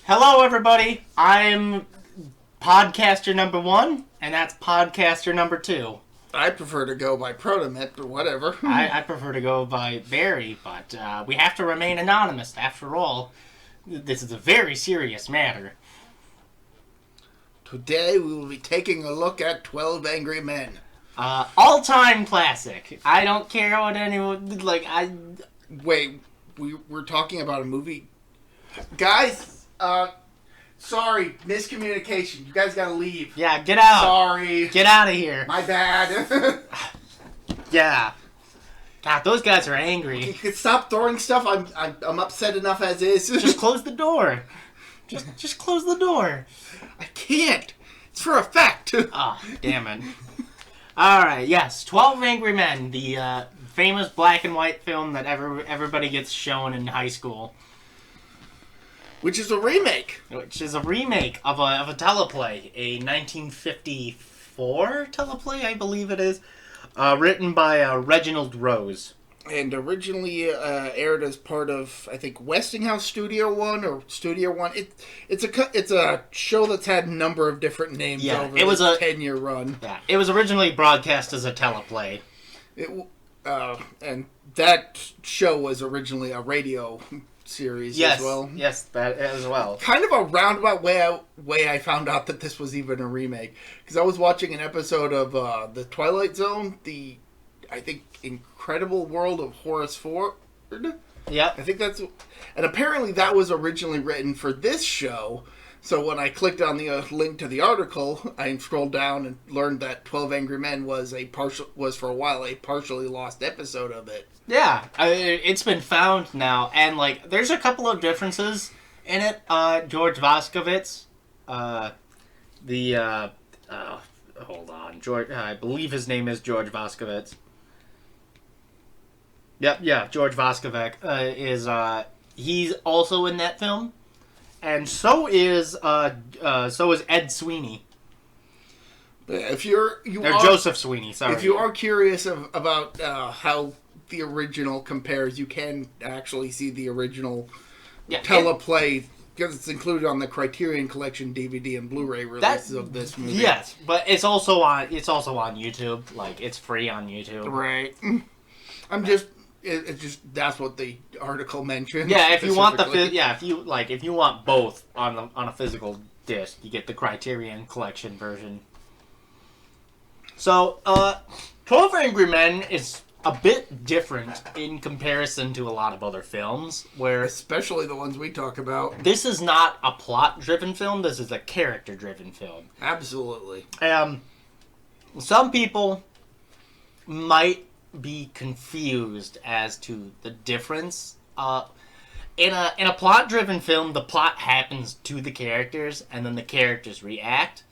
Hello, everybody. I'm podcaster number 1, and that's podcaster number 2. I prefer to go by ProtoMet, but whatever. I prefer to go by Barry, but we have to remain anonymous. After all, this is a very serious matter. Today we will be taking a look at 12 Angry Men. All-time classic. I don't care what anyone... Wait, we're talking about a movie? Guys, sorry, miscommunication. You guys gotta leave. Yeah, get out. Sorry. Get out of here. My bad. Yeah. God, those guys are angry. You can stop throwing stuff. I'm upset enough as is. Just close the door. Just close the door. I can't. It's for effect. Oh, damn it. Alright, yes. 12 Angry Men, the famous black and white film that everybody gets shown in high school. Which is a remake. Which is a remake of a teleplay. A 1954 teleplay, I believe it is. Written by Reginald Rose. And originally aired as part of, I think, Westinghouse Studio One or Studio One. It's a show that's had a number of different names over its 10-year run. Yeah, it was originally broadcast as a teleplay. And that show was originally a radio series as well. Yes, that as well. Kind of a roundabout way I found out that this was even a remake. Because I was watching an episode of The Twilight Zone, I think, Incredible World of Horace Ford. Yeah. I think that's... And apparently that was originally written for this show. So when I clicked on the link to the article, I scrolled down and learned that 12 Angry Men was for a while a partially lost episode of it. Yeah, it's been found now, and there's a couple of differences in it. George Voskovitz, hold on, George. I believe his name is George Voskovitz. Yep, yeah, George Voskovitz is he's also in that film, and so is Ed Sweeney. If Joseph Sweeney. Sorry. If you are curious about how the original compares, you can actually see the original teleplay because it's included on the Criterion Collection DVD and Blu-ray releases of this movie. Yes, but it's also on YouTube. It's free on YouTube. Right. It's just that's what the article mentioned. Yeah, if you want if you want both on a physical disc, you get the Criterion Collection version. So, 12 Angry Men is a bit different in comparison to a lot of other films, especially the ones we talk about. This is not a plot-driven film, this is a character-driven film. Absolutely. Some people might be confused as to the difference. In a plot-driven film, the plot happens to the characters, and then the characters react.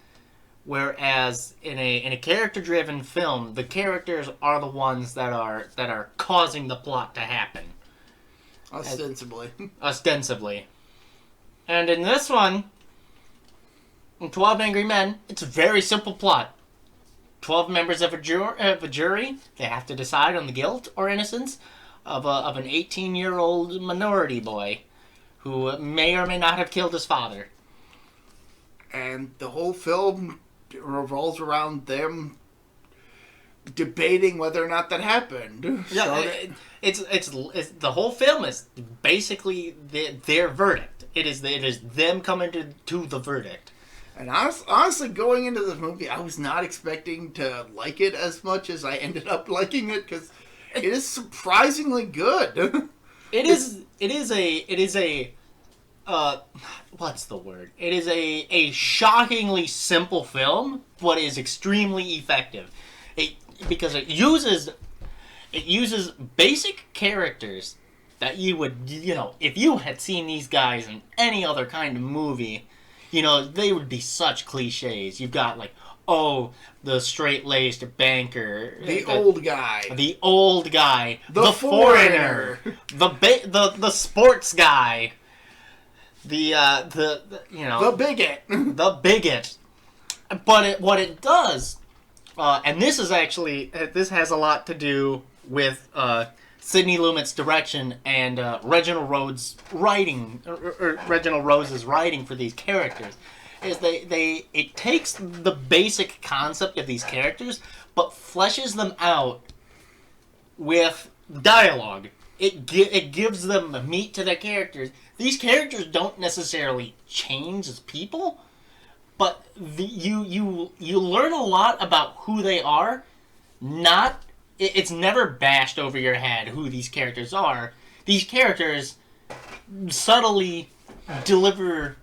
Whereas in a character-driven film, the characters are the ones that are causing the plot to happen. Ostensibly. And in this one, in 12 Angry Men, it's a very simple plot. 12 members of a jury, they have to decide on the guilt or innocence of an 18-year-old minority boy who may or may not have killed his father. And the whole film revolves around them debating whether or not that happened. Yeah, it's the whole film is basically their verdict. It is them coming to the verdict. And honestly, going into this movie, I was not expecting to like it as much as I ended up liking it because it is surprisingly good. It is a what's the word? It is a shockingly simple film, but is extremely effective. Because it uses basic characters that you would, if you had seen these guys in any other kind of movie, they would be such cliches. You've got the straight-laced banker, the old guy, the foreigner, the sports guy. The bigot. The bigot. But what it does, and this has a lot to do with Sidney Lumet's direction and Reginald Rhodes' writing, or Reginald Rose's writing for these characters, is it takes the basic concept of these characters, but fleshes them out with dialogue. It gives them meat to their characters. These characters don't necessarily change as people, but you learn a lot about who they are. It's never bashed over your head who these characters are. These characters subtly deliver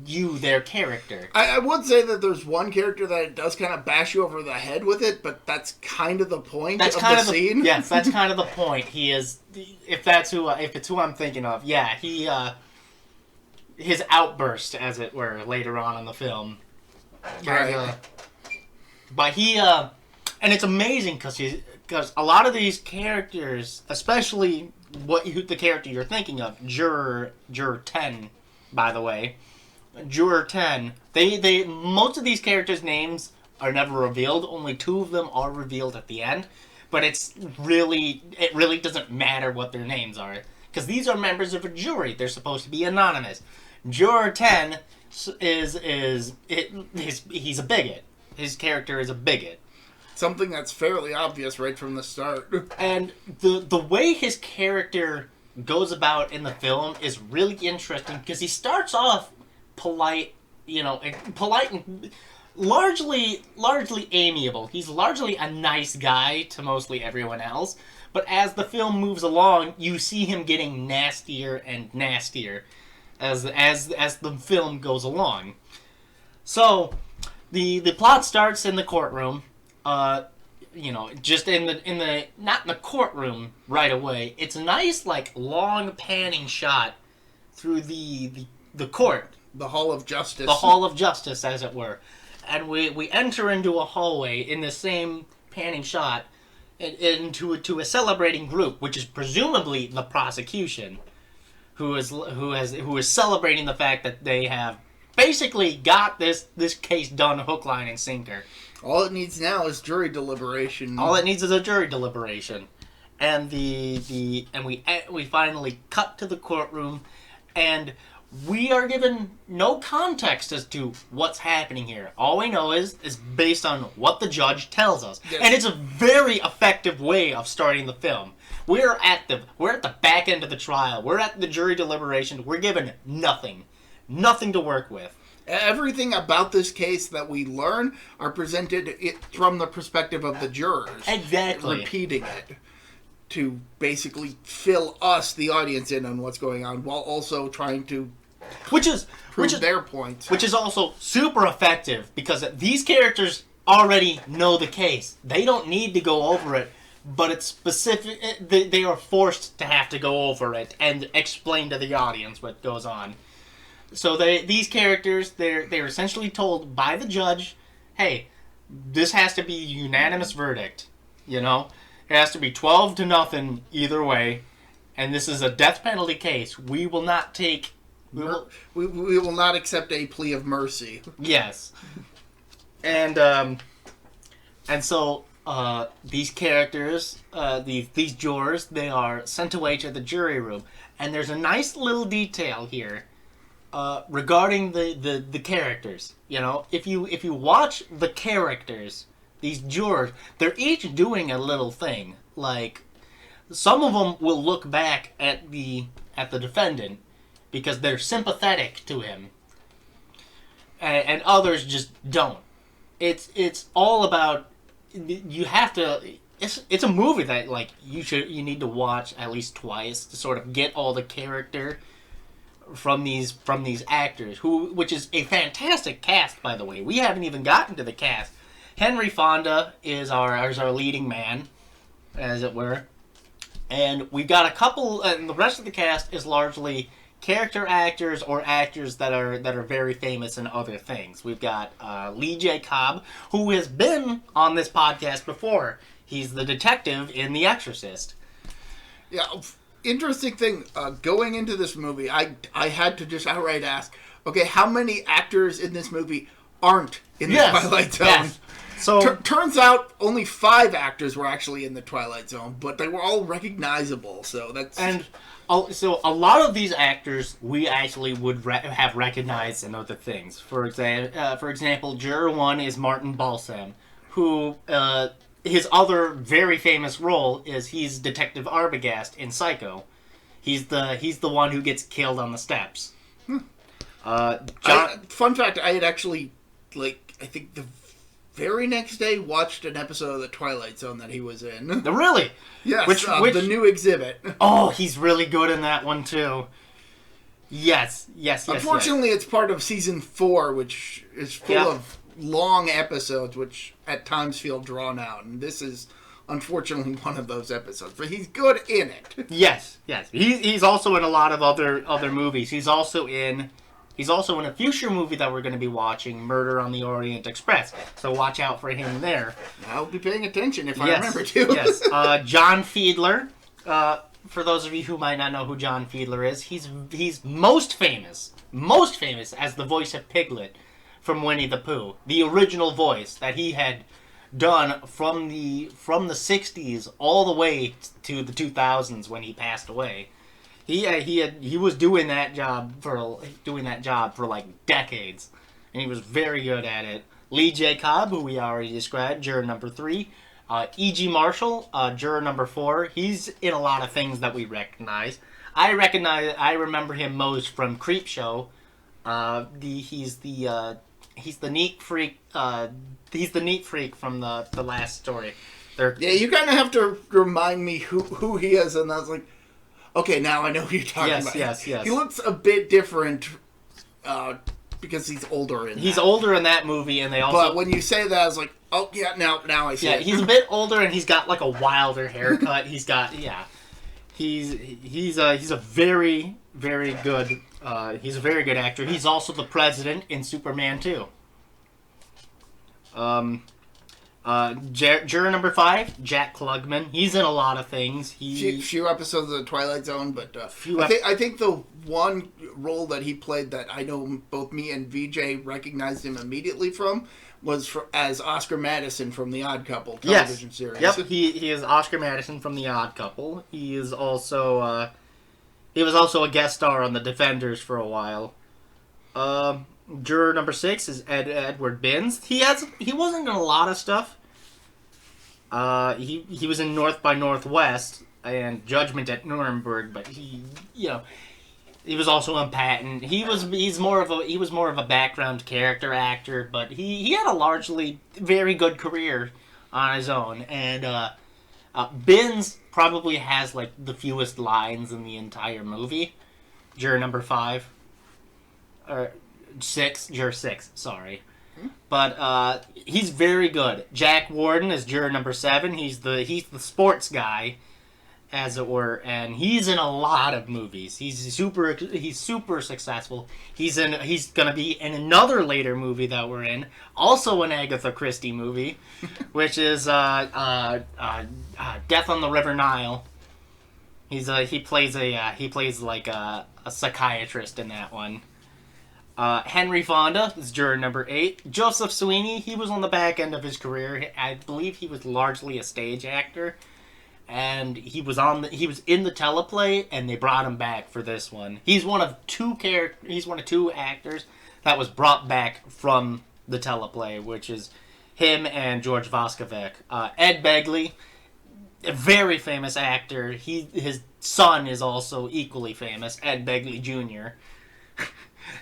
you their character. I would say that there's one character that it does kind of bash you over the head with it, but that's kind of the point of the scene. Yes, that's kind of the point. He is, if it's who I'm thinking of, yeah, his outburst, as it were, later on in the film. Right. But and it's amazing because a lot of these characters, especially the character you're thinking of, Juror 10, by the way, Juror 10, they most of these characters' names are never revealed. Only 2 of them are revealed at the end, but it really doesn't matter what their names are because these are members of a jury. They're supposed to be anonymous. Juror 10 he's a bigot. His character is a bigot. Something that's fairly obvious right from the start. And the way his character goes about in the film is really interesting because he starts off polite and largely amiable. He's largely a nice guy to mostly everyone else. But as the film moves along, you see him getting nastier and nastier as the film goes along. So the plot starts in the courtroom. Just in the not in the courtroom right away. It's a nice long panning shot through the court. The Hall of Justice. The Hall of Justice, as it were. And we enter into a hallway in the same panning shot into a celebrating group, which is presumably the prosecution, who is celebrating the fact that they have basically got this case done hook, line, and sinker. All it needs now is jury deliberation. All it needs is a jury deliberation. And we finally cut to the courtroom, and we are given no context as to what's happening here. All we know is based on what the judge tells us. Yes. And it's a very effective way of starting the film. We're at the back end of the trial. We're at the jury deliberation. We're given nothing to work with. Everything about this case that we learn are presented from the perspective of the jurors. Exactly. Repeating it to basically fill us, the audience, in on what's going on, while also trying to prove their points. Which is also super effective, because these characters already know the case. They don't need to go over it, but it's specific. They are forced to have to go over it and explain to the audience what goes on. So these characters, they're essentially told by the judge, hey, this has to be a unanimous verdict. It has to be 12-0 either way, and this is a death penalty case. We will not take. We will not accept a plea of mercy. Yes, and so these characters, these jurors, they are sent away to the jury room, and there's a nice little detail here. Regarding the characters, if you watch the characters, these jurors, they're each doing a little thing. Like, some of them will look back at the defendant because they're sympathetic to him, and others just don't. It's all about, you have to. It's a movie that you need to watch at least twice to sort of get all the character from these actors, which is a fantastic cast, by the way. We haven't even gotten to the cast. Henry Fonda is our leading man, as it were, and we've got a couple, and the rest of the cast is largely character actors or actors that are very famous in other things. We've got Lee J. Cobb, who has been on this podcast before. He's the detective in The Exorcist. Yeah. Interesting thing, going into this movie, I had to just outright ask, okay, how many actors in this movie aren't in the Twilight Zone. Yes. So Turns out only 5 actors were actually in the Twilight Zone, but they were all recognizable. So that's so a lot of these actors we actually would have recognized in other things. For example, Juror 1 is Martin Balsam, who his other very famous role is he's Detective Arbogast in Psycho. He's the one who gets killed on the steps. Fun fact: I had actually, I think the very next day watched an episode of the Twilight Zone that he was in. Really? Yes. Which the new exhibit? Oh, he's really good in that one too. Yes. Unfortunately, it's part of season 4, which is full of long episodes, which at times feel drawn out, and this is unfortunately one of those episodes. But he's good in it. Yes. He's also in a lot of other movies. He's also in a future movie that we're going to be watching, Murder on the Orient Express. So watch out for him there. I'll be paying attention if I remember to. Yes. John Fiedler. For those of you who might not know who John Fiedler is, he's most famous as the voice of Piglet from Winnie the Pooh, the original voice that he had done from the 60s all the way to the 2000s when he passed away. He was doing that job for like decades, and he was very good at it. Lee J. Cobb, who we already described, juror number 3. E.G. Marshall, juror number 4. He's in a lot of things that we recognize. I remember him most from Creepshow. He's the neat freak. He's the neat freak from the last story. You kind of have to remind me who he is, and I was like, okay, now I know who you're talking about. Yes. He looks a bit different because he's older in that. He's older in that movie, and they also... But when you say that, I was like, oh, yeah, now I see it. Yeah, he's a bit older, and he's got, like, a wilder haircut. He's a very, very good... he's a very good actor. He's also the president in Superman 2. Juror number 5, Jack Klugman. He's in a lot of things. Few episodes of the Twilight Zone, but I think the one role that he played that I know both me and VJ recognized him immediately from was as Oscar Madison from The Odd Couple television series. Yep, he is Oscar Madison from The Odd Couple. He is also he was also a guest star on The Defenders for a while. Juror number 6 is Edward Binns. He wasn't in a lot of stuff. He was in North by Northwest and Judgment at Nuremberg, but he was also in Patton. He was more of a background character actor, but he had a largely very good career on his own. And Binns probably has like the fewest lines in the entire movie. Juror number 5. Or 6, juror 6, sorry. But he's very good. Jack Warden is juror number 7. He's the sports guy, as it were, and he's in a lot of movies. He's super successful. He's gonna be in another later movie that we're in, also an Agatha Christie movie, which is Death on the River Nile. He plays like a psychiatrist in that one. Henry Fonda is juror number 8. Joseph Sweeney, he was on the back end of his career. I believe he was largely a stage actor, and he was in the teleplay, and they brought him back for this one. He's one of two actors that was brought back from the teleplay, which is him and George Voskovec. Ed Begley, a very famous actor. His son is also equally famous, Ed Begley Jr.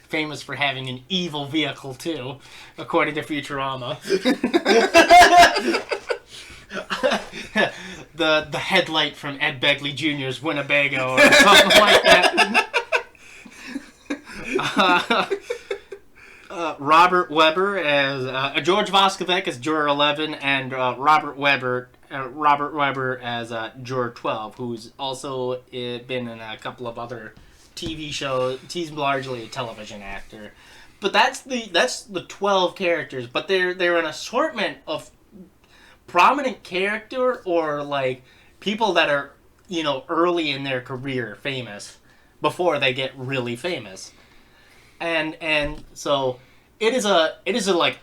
Famous for having an evil vehicle, too, according to Futurama. the headlight from Ed Begley Jr.'s Winnebago or something like that. Robert Weber as George Voskovec as juror 11, and Robert Weber as juror 12, who's also been in a couple of other TV shows. He's largely a television actor, but that's the 12 characters. But they're an assortment of prominent character or like people that are early in their career famous before they get really famous, and so it is a like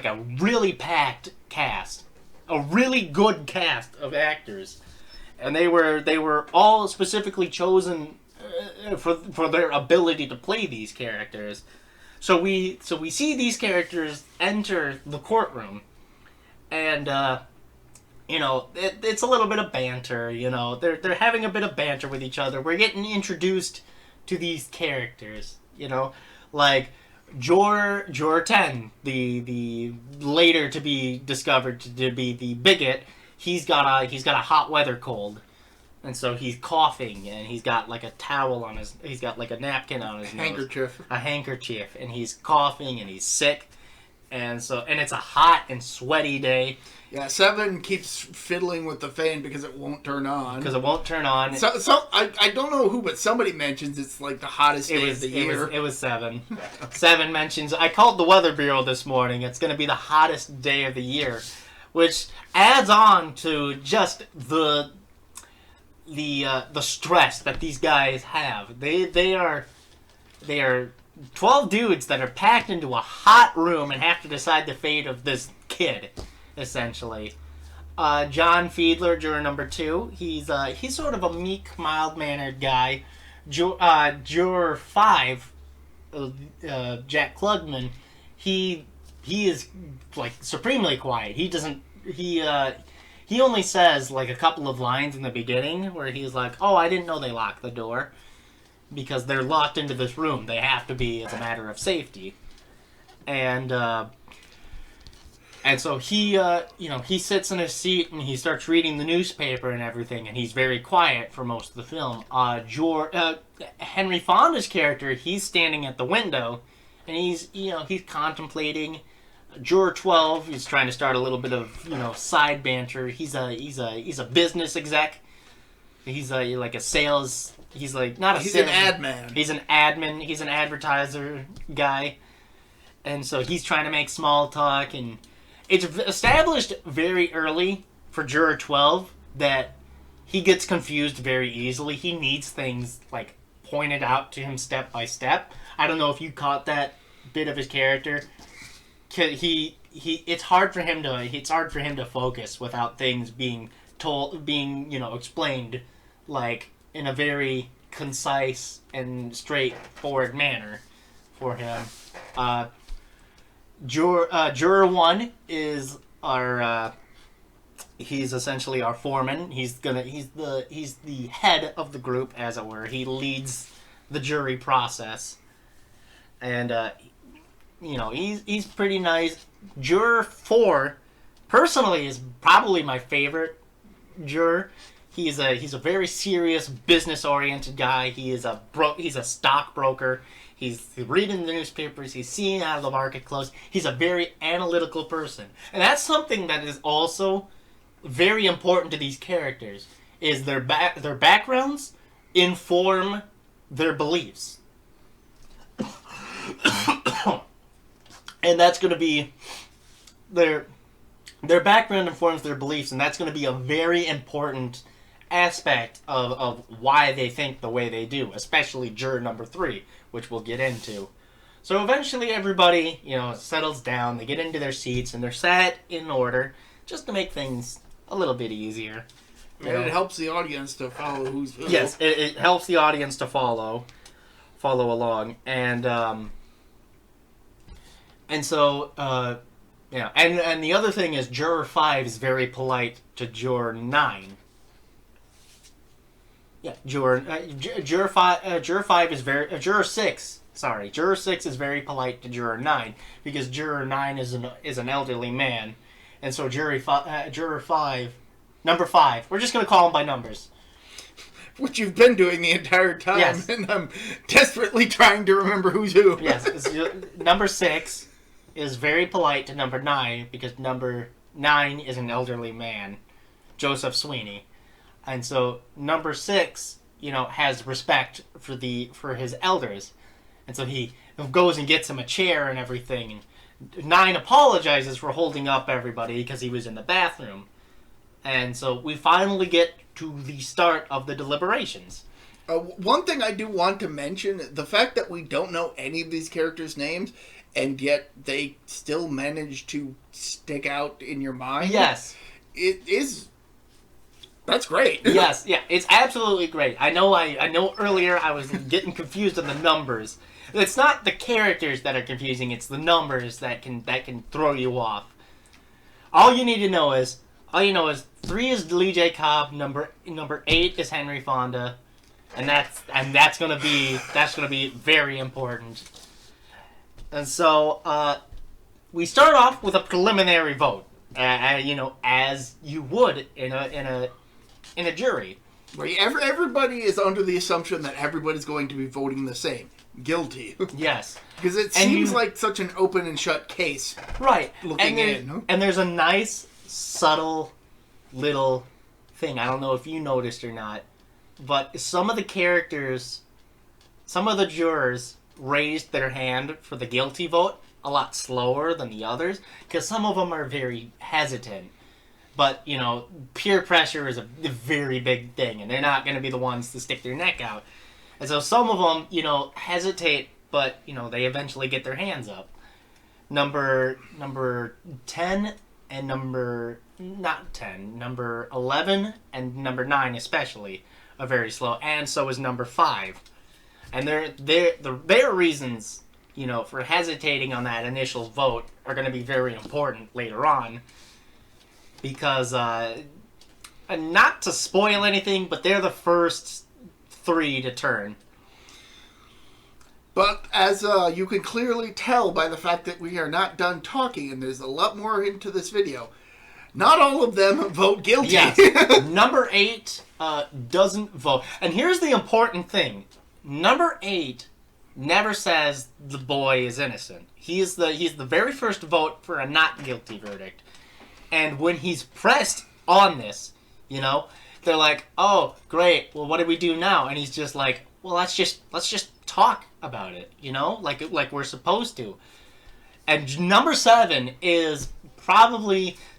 a really packed cast, a really good cast of actors, and they were all specifically chosen for their ability to play these characters. So we see these characters enter the courtroom, and it's a little bit of banter. They're having a bit of banter with each other. We're getting introduced to these characters. Like Jor 10, the later to be discovered to be the bigot. He's got a hot weather cold, and so he's coughing, and he's got like a towel on he's got like a napkin on his nose, a handkerchief, and he's coughing and he's sick, and it's a hot and sweaty day. Yeah, 7 keeps fiddling with the fan because it won't turn on. So I don't know who, but somebody mentions it's like the hottest day of the year. It was 7. 7 mentions, I called the Weather Bureau this morning. It's going to be the hottest day of the year, which adds on to just the stress that these guys have. They are 12 dudes that are packed into a hot room and have to decide the fate of this kid, essentially. John Fiedler, juror number 2. He's sort of a meek, mild-mannered guy. Juror 5, Jack Klugman, he is like supremely quiet. He only says like a couple of lines in the beginning where he's like, "Oh, I didn't know they locked the door." Because they're locked into this room. They have to be as a matter of safety. And so he sits in his seat and he starts reading the newspaper and everything, and he's very quiet for most of the film. Henry Fonda's character, he's standing at the window, and he's contemplating. Juror 12, he's trying to start a little bit of side banter. He's a business exec. He's like a sales. He's like not a. He's sales, an ad man. He's an admin. He's an advertiser guy, and so he's trying to make small talk. And it's established very early for Juror 12 that he gets confused very easily. He needs things like pointed out to him step by step. I don't know if you caught that bit of his character. It's hard for him to focus without things being explained like in a very concise and straightforward manner for him. Juror 1 is our he's essentially our foreman. He's the head of the group, as it were. He leads the jury process, and he's pretty nice. Juror 4 personally is probably my favorite juror. He's a very serious, business-oriented guy. He's a stockbroker. He's reading the newspapers. He's seeing how the market close. He's a very analytical person, and that's something that is also very important to these characters. Is their backgrounds inform their beliefs, and that's going to be their background informs their beliefs, and that's going to be a very important aspect of why they think the way they do, especially juror number 3, which we'll get into. So eventually everybody, settles down, they get into their seats, and they're sat in order just to make things a little bit easier. And it helps the audience to follow who's who. Yes, it helps the audience to follow along. And so and the other thing is juror 5 is very polite to juror 9. Yeah, juror 5 is juror 6. Sorry, juror 6 is very polite to juror 9 because juror 9 is an elderly man, and so juror 5, number 5. We're just gonna call him by numbers. Which you've been doing the entire time, yes. And I'm desperately trying to remember who's who. Yes, number 6 is very polite to number 9 because number 9 is an elderly man, Joseph Sweeney. And so number 6, has respect for his elders. And so he goes and gets him a chair and everything. And 9 apologizes for holding up everybody because he was in the bathroom. And so we finally get to the start of the deliberations. One thing I do want to mention, the fact that we don't know any of these characters' names, and yet they still manage to stick out in your mind. Yes. It is... That's great. Yes, yeah, it's absolutely great. I know earlier I was getting confused on the numbers. It's not the characters that are confusing, it's the numbers that can throw you off. All you need to know is 3 is Lee J. Cobb, number 8 is Henry Fonda, and that's gonna be very important. And so we start off with a preliminary vote, as you would in a jury. Right, everybody is under the assumption that everybody's going to be voting the same. Guilty. Yes. Because it seems like such an open and shut case. Right. Looking in. And there's a nice, subtle little thing. I don't know if you noticed or not, but some of the jurors raised their hand for the guilty vote a lot slower than the others, because some of them are very hesitant. But, peer pressure is a very big thing, and they're not going to be the ones to stick their neck out. And so some of them, hesitate, but, they eventually get their hands up. Number 10 and number 11 and number 9 especially are very slow, and so is number 5. And their reasons, for hesitating on that initial vote are going to be very important later on. Because, not to spoil anything, but they're the first 3 to turn. But as you can clearly tell by the fact that we are not done talking, and there's a lot more into this video, not all of them vote guilty. Yes. Number 8 doesn't vote. And here's the important thing. Number 8 never says the boy is innocent. He's the very first vote for a not guilty verdict. And when he's pressed on this, they're like, "Oh, great. Well, what do we do now?" And he's just like, "Well, let's just talk about it, like we're supposed to." And number 7 is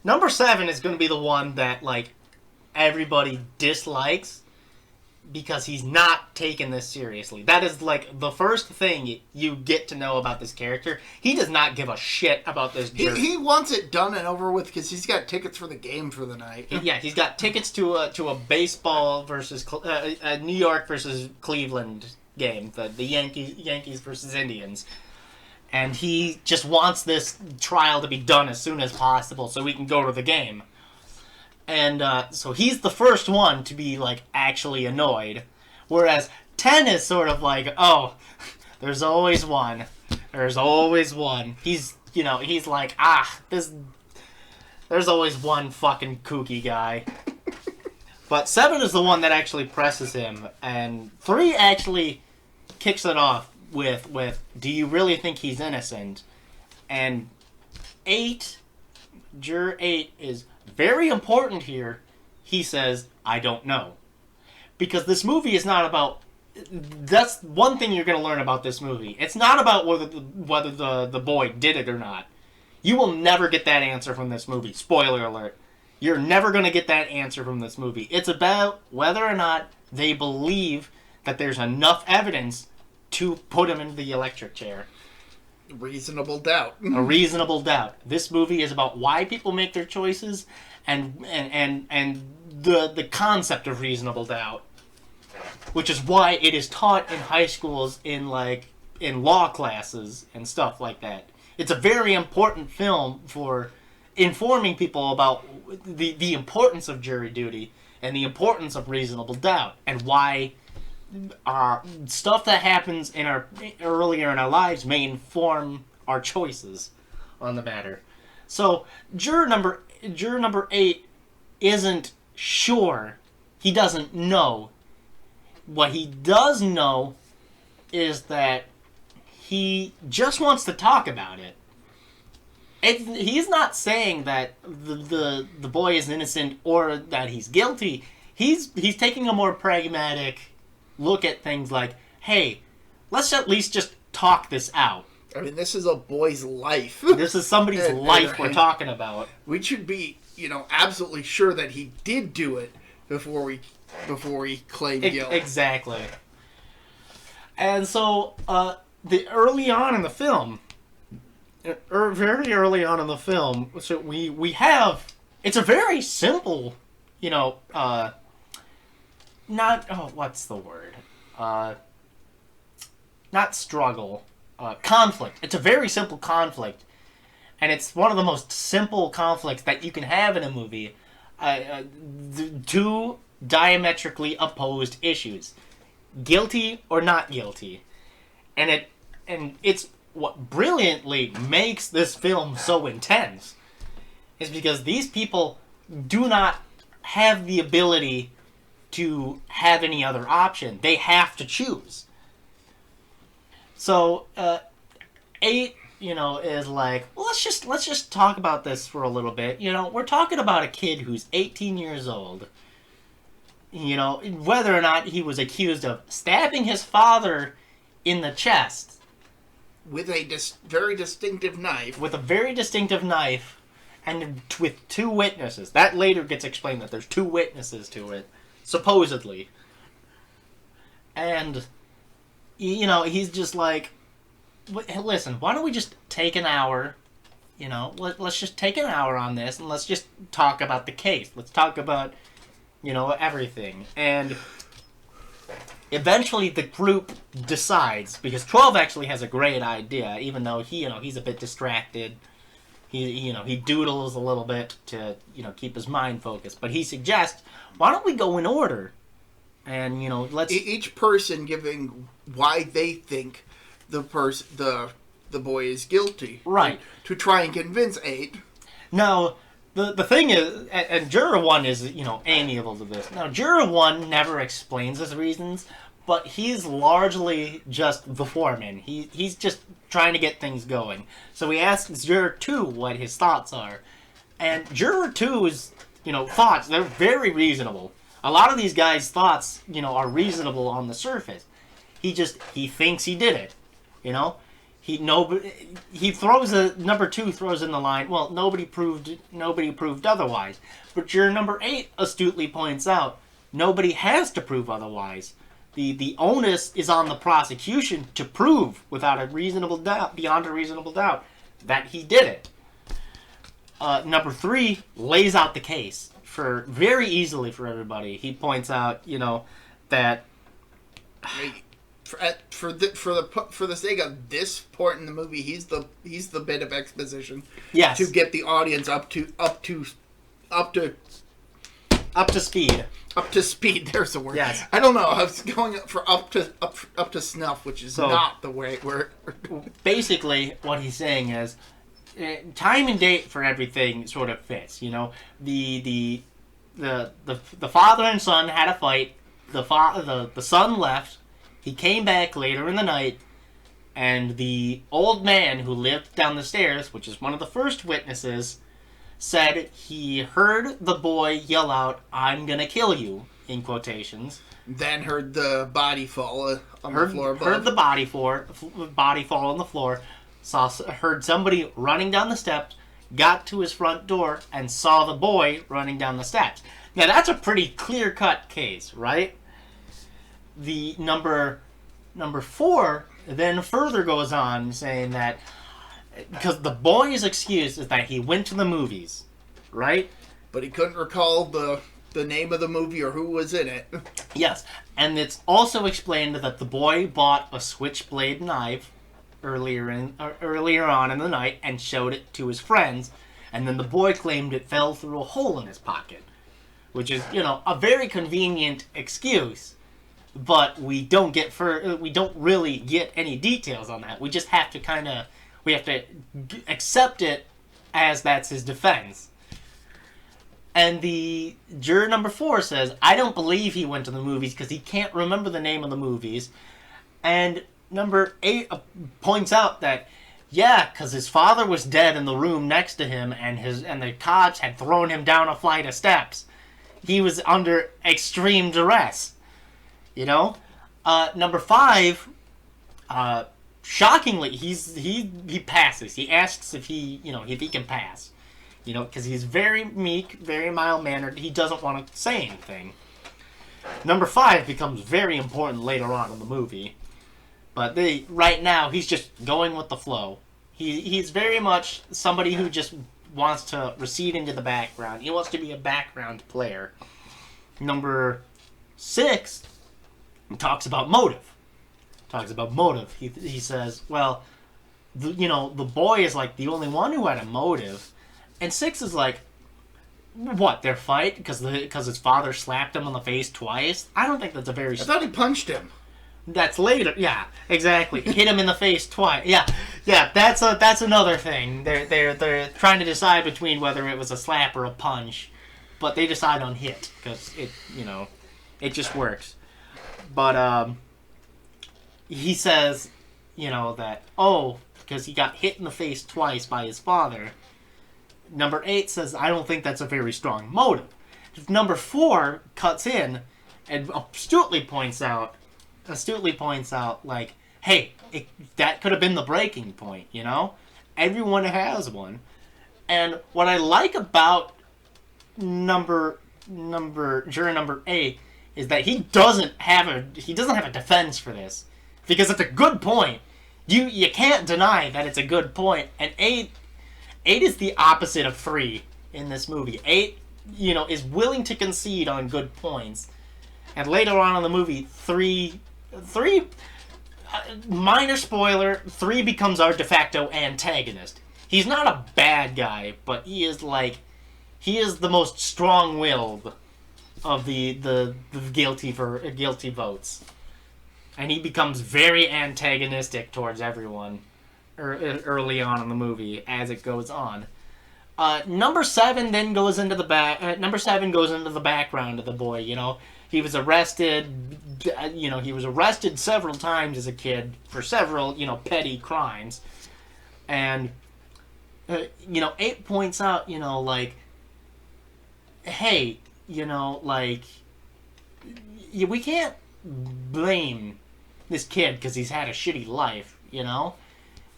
going to be the one that everybody dislikes, because he's not taking this seriously. That is the first thing you get to know about this character. He does not give a shit about this jerk. He wants it done and over with because he's got tickets for the game for the night. Yeah, he's got tickets to a baseball versus a New York versus Cleveland game, the Yankees versus Indians. And he just wants this trial to be done as soon as possible so we can go to the game. And so he's the first one to be actually annoyed, whereas 10 is sort of like, "Oh, there's always one. There's always one." He's like, there's always one fucking kooky guy. But 7 is the one that actually presses him, and 3 actually kicks it off with "Do you really think he's innocent?" And 8, Juror 8 is very important here. He says, "I don't know." Because this movie is not about... That's one thing you're going to learn about this movie. It's not about whether the boy did it or not. You will never get that answer from this movie. Spoiler alert. You're never going to get that answer from this movie. It's about whether or not they believe that there's enough evidence to put him in the electric chair. Reasonable doubt. A reasonable doubt. This movie is about why people make their choices and the concept of reasonable doubt. Which is why it is taught in high schools in law classes and stuff like that. It's a very important film for informing people about the importance of jury duty and the importance of reasonable doubt and why stuff that happens earlier in our lives may inform our choices on the matter. So juror number 8 isn't sure. He doesn't know. What he does know is that he just wants to talk about it. He's not saying that the boy is innocent or that he's guilty. He's taking a more pragmatic look at things like, hey, let's at least just talk this out. I mean, this is a boy's life. This is somebody's life we're talking about. We should be, absolutely sure that he did do it before we before he claimed guilt. Exactly. And so, the early on in the film, very early on in the film, so we have, it's a very simple, not, what's the word? Not struggle, conflict. It's a very simple conflict, and it's one of the most simple conflicts that you can have in a movie. Two diametrically opposed issues, guilty or not guilty, and it's what brilliantly makes this film so intense is because these people do not have the ability to have any other option. They have to choose. So 8, is like, well, let's just talk about this for a little bit. We're talking about a kid who's 18 years old. Whether or not he was accused of stabbing his father in the chest with a very distinctive knife. With a very distinctive knife, and with 2 witnesses. That later gets explained that there's 2 witnesses to it, supposedly. And he's just like, listen, why don't we just take an hour, let's just take an hour on this, and let's just talk about the case. Let's talk about, everything. And eventually the group decides, because 12 actually has a great idea, even though he's a bit distracted. He doodles a little bit to, keep his mind focused. But he suggests, why don't we go in order? And, let's... Each person giving why they think the boy is guilty. Right. To try and convince 8. Now, the thing is, and Juror 1 is, amiable to this. Now, Juror 1 never explains his reasons, but he's largely just the foreman. He's just trying to get things going. So he asks Juror 2 what his thoughts are. And Juror 2's, thoughts, they're very reasonable. A lot of these guys' thoughts, are reasonable on the surface. He thinks he did it, He throws number 2 throws in the line, well, nobody proved otherwise. But juror number 8 astutely points out, nobody has to prove otherwise. The onus is on the prosecution to prove beyond a reasonable doubt, that he did it. Number 3 lays out the case very easily for everybody. He points out, that for the sake of this point in the movie, he's the bit of exposition. Yes. To get the audience up to speed. Up to speed. There's the word. Yes. I don't know. I was going for up to snuff, which is not the way we're. Basically, what he's saying is, time and date for everything sort of fits. The father and son had a fight. The son left. He came back later in the night, and the old man who lived down the stairs, which is one of the first witnesses, said he heard the boy yell out, "I'm gonna kill you," in quotations. Then heard the body fall on the floor above. Heard the body fall on the floor. Heard somebody running down the steps, got to his front door, and saw the boy running down the steps. Now that's a pretty clear-cut case, right? The number 4 then further goes on saying that because the boy's excuse is that he went to the movies, right? But he couldn't recall the name of the movie or who was in it. Yes, and it's also explained that the boy bought a switchblade knife earlier on in the night and showed it to his friends, and then the boy claimed it fell through a hole in his pocket, which is, a very convenient excuse. But we don't really get any details on that. We just have to accept it as that's his defense. And the juror number 4 says, I don't believe he went to the movies because he can't remember the name of the movies. And number 8 points out that, yeah, because his father was dead in the room next to him, and the cops had thrown him down a flight of steps. He was under extreme duress. Number 5, shockingly, he passes. He asks if he can pass, because he's very meek, very mild-mannered. He doesn't want to say anything. Number 5 becomes very important later on in the movie. But right now, he's just going with the flow. He's very much somebody who just wants to recede into the background. He wants to be a background player. Number 6 talks about motive. He says, well, the boy is like the only one who had a motive. And 6 is like, what, their fight? Because his father slapped him on the face twice? I don't think that's a very... I thought he punched him. That's later. Yeah, exactly. Hit him in the face twice. Yeah. That's another thing. They're trying to decide between whether it was a slap or a punch, but they decide on hit because it just works. But he says, that because he got hit in the face twice by his father. Number 8 says, I don't think that's a very strong motive. Number 4 cuts in and astutely points out, like, hey, that could have been the breaking point, Everyone has one. And what I like about juror number 8 is that he doesn't have a defense for this. Because it's a good point. You can't deny that it's a good point. And 8 is the opposite of 3 in this movie. 8, is willing to concede on good points. And later on in the movie, 3, minor spoiler, 3 becomes our de facto antagonist. He's not a bad guy, but he is the most strong-willed of the guilty votes. And he becomes very antagonistic towards everyone early on in the movie as it goes on. Number 7 then goes into the Number 7 goes into the background of the boy. He was arrested. He was arrested several times as a kid for several petty crimes, and 8 points out hey, we can't blame this kid because he's had a shitty life.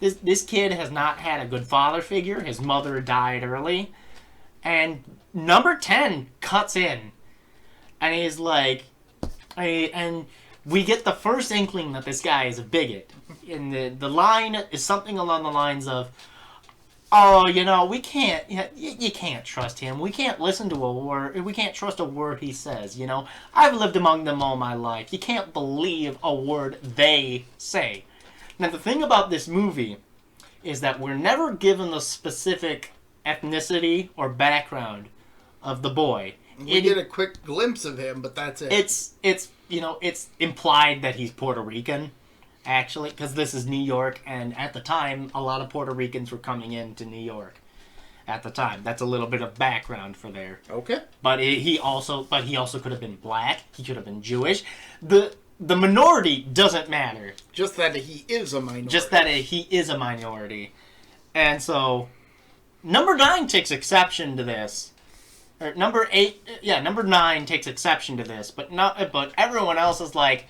This kid has not had a good father figure. His mother died early. And number 10 cuts in. And he's like... And we get the first inkling that this guy is a bigot. And the line is something along the lines of, we can't... You can't trust him. We can't listen to a word. We can't trust a word he says, I've lived among them all my life. You can't believe a word they say. Now, the thing about this movie is that we're never given the specific ethnicity or background of the boy. We get a quick glimpse of him, but that's it. It's implied that he's Puerto Rican, actually, because this is New York, and at the time, a lot of Puerto Ricans were coming into New York. At the time, that's a little bit of background for there. Okay. But he also could have been black. He could have been Jewish. The minority doesn't matter. Just that he is a minority. And so, number 9 takes exception to this. Or number 9 takes exception to this. But everyone else is like,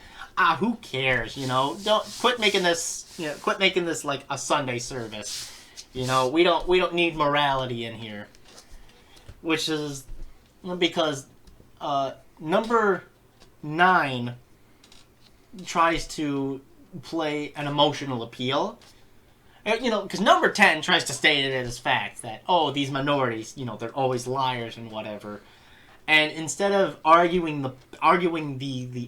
who cares? Don't quit making this. Quit making this like a Sunday service. We don't need morality in here. Which is because number 9 tries to play an emotional appeal. Because number 10 tries to state it as facts that, these minorities, they're always liars and whatever. And instead of arguing the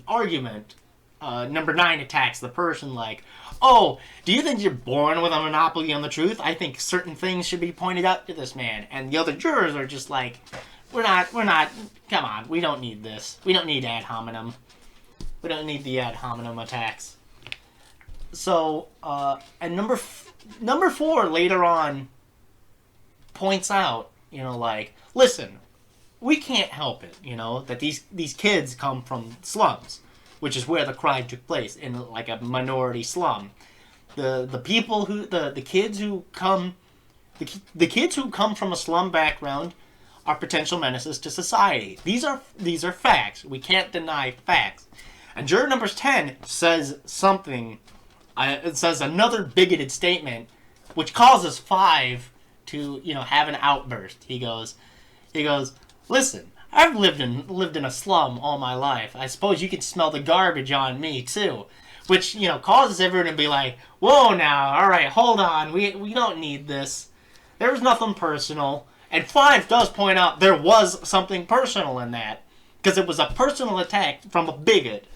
argument, number 9 attacks the person like, do you think you're born with a monopoly on the truth? I think certain things should be pointed out to this man. And the other jurors are just like, we're not, come on, we don't need this. We don't need ad hominem. We don't need the ad hominem attacks. So, and number 4 later on points out, listen, we can't help it, that these kids come from slums, which is where the crime took place, in like a minority slum. The people who the kids who come from a slum background are potential menaces to society. These are facts. We can't deny facts. And juror number 10 says something. It says another bigoted statement, which causes 5 to have an outburst. He goes, listen, I've lived in a slum all my life. I suppose you can smell the garbage on me too, which causes everyone to be like, "Whoa, now, all right, hold on, we don't need this. There was nothing personal." And 5 does point out there was something personal in that, because it was a personal attack from a bigot.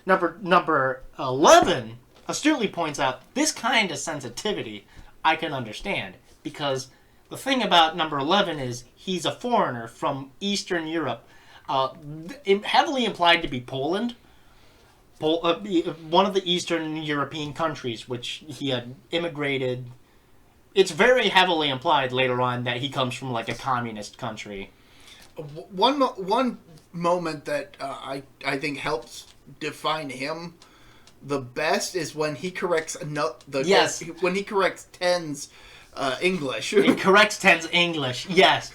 Number 11 astutely points out this kind of sensitivity I can understand, because the thing about number 11 is he's a foreigner from Eastern Europe, heavily implied to be Poland, one of the Eastern European countries which he had immigrated. It's very heavily implied later on that he comes from like a communist country. One moment that I think helps define him the best is when he corrects when he corrects Ten's English. He corrects Ten's English. Yes,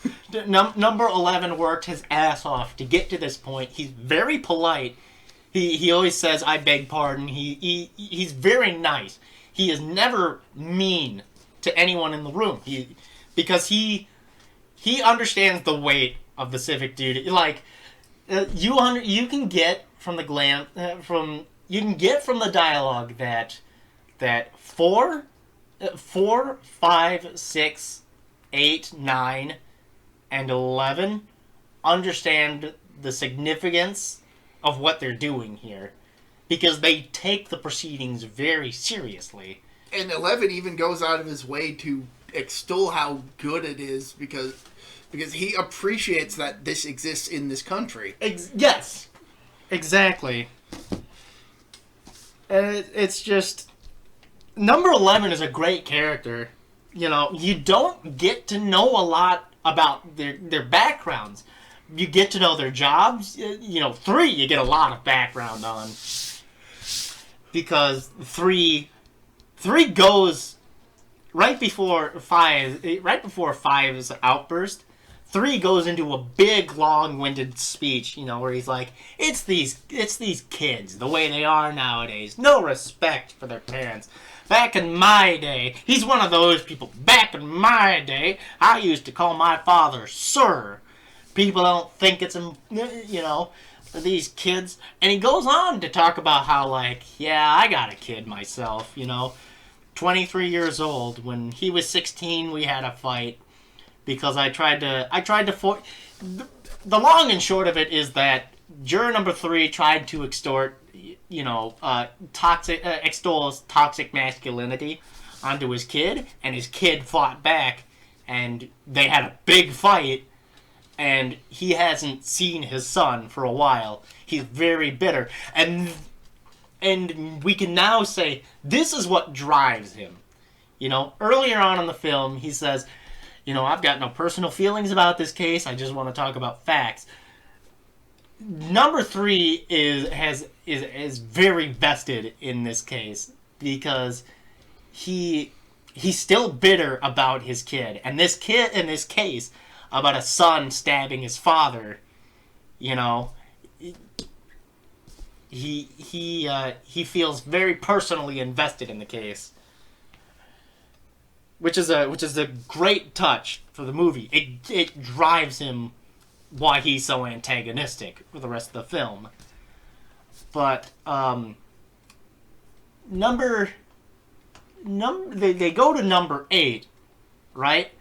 number 11 worked his ass off to get to this point. He's very polite. He always says, "I beg pardon." He's very nice. He is never mean to anyone in the room. Because he understands the weight of the civic duty. Like you can get from the dialogue that 4, 5, 6, 8, 9, and 11 understand the significance of what they're doing here, because they take the proceedings very seriously. And 11 even goes out of his way to extol how good it is because he appreciates that this exists in this country. Yes, exactly. It's just, number 11 is a great character. You don't get to know a lot about their backgrounds. You get to know their jobs. 3 you get a lot of background on, because 3 goes right before 5. Right before 5's outburst, 3 goes into a big, long-winded speech. Where he's like, "It's these kids, the way they are nowadays. No respect for their parents. Back in my day," he's one of those people. "Back in my day, I used to call my father sir. People don't think it's these kids." And he goes on to talk about how, like, "Yeah, I got a kid myself, 23 years old. When he was 16, we had a fight because I tried to the long and short of it is that juror number 3 tried to extols toxic masculinity onto his kid, and his kid fought back, and they had a big fight, and he hasn't seen his son for a while. He's very bitter, and we can now say this is what drives him. Earlier on in the film, he says, "I've got no personal feelings about this case. I just want to talk about facts." Number 3 is very vested in this case, because he's still bitter about his kid, and this kid in this case about a son stabbing his father. He feels very personally invested in the case, which is a great touch for the movie. It drives him why he's so antagonistic for the rest of the film. But they go to number 8, right?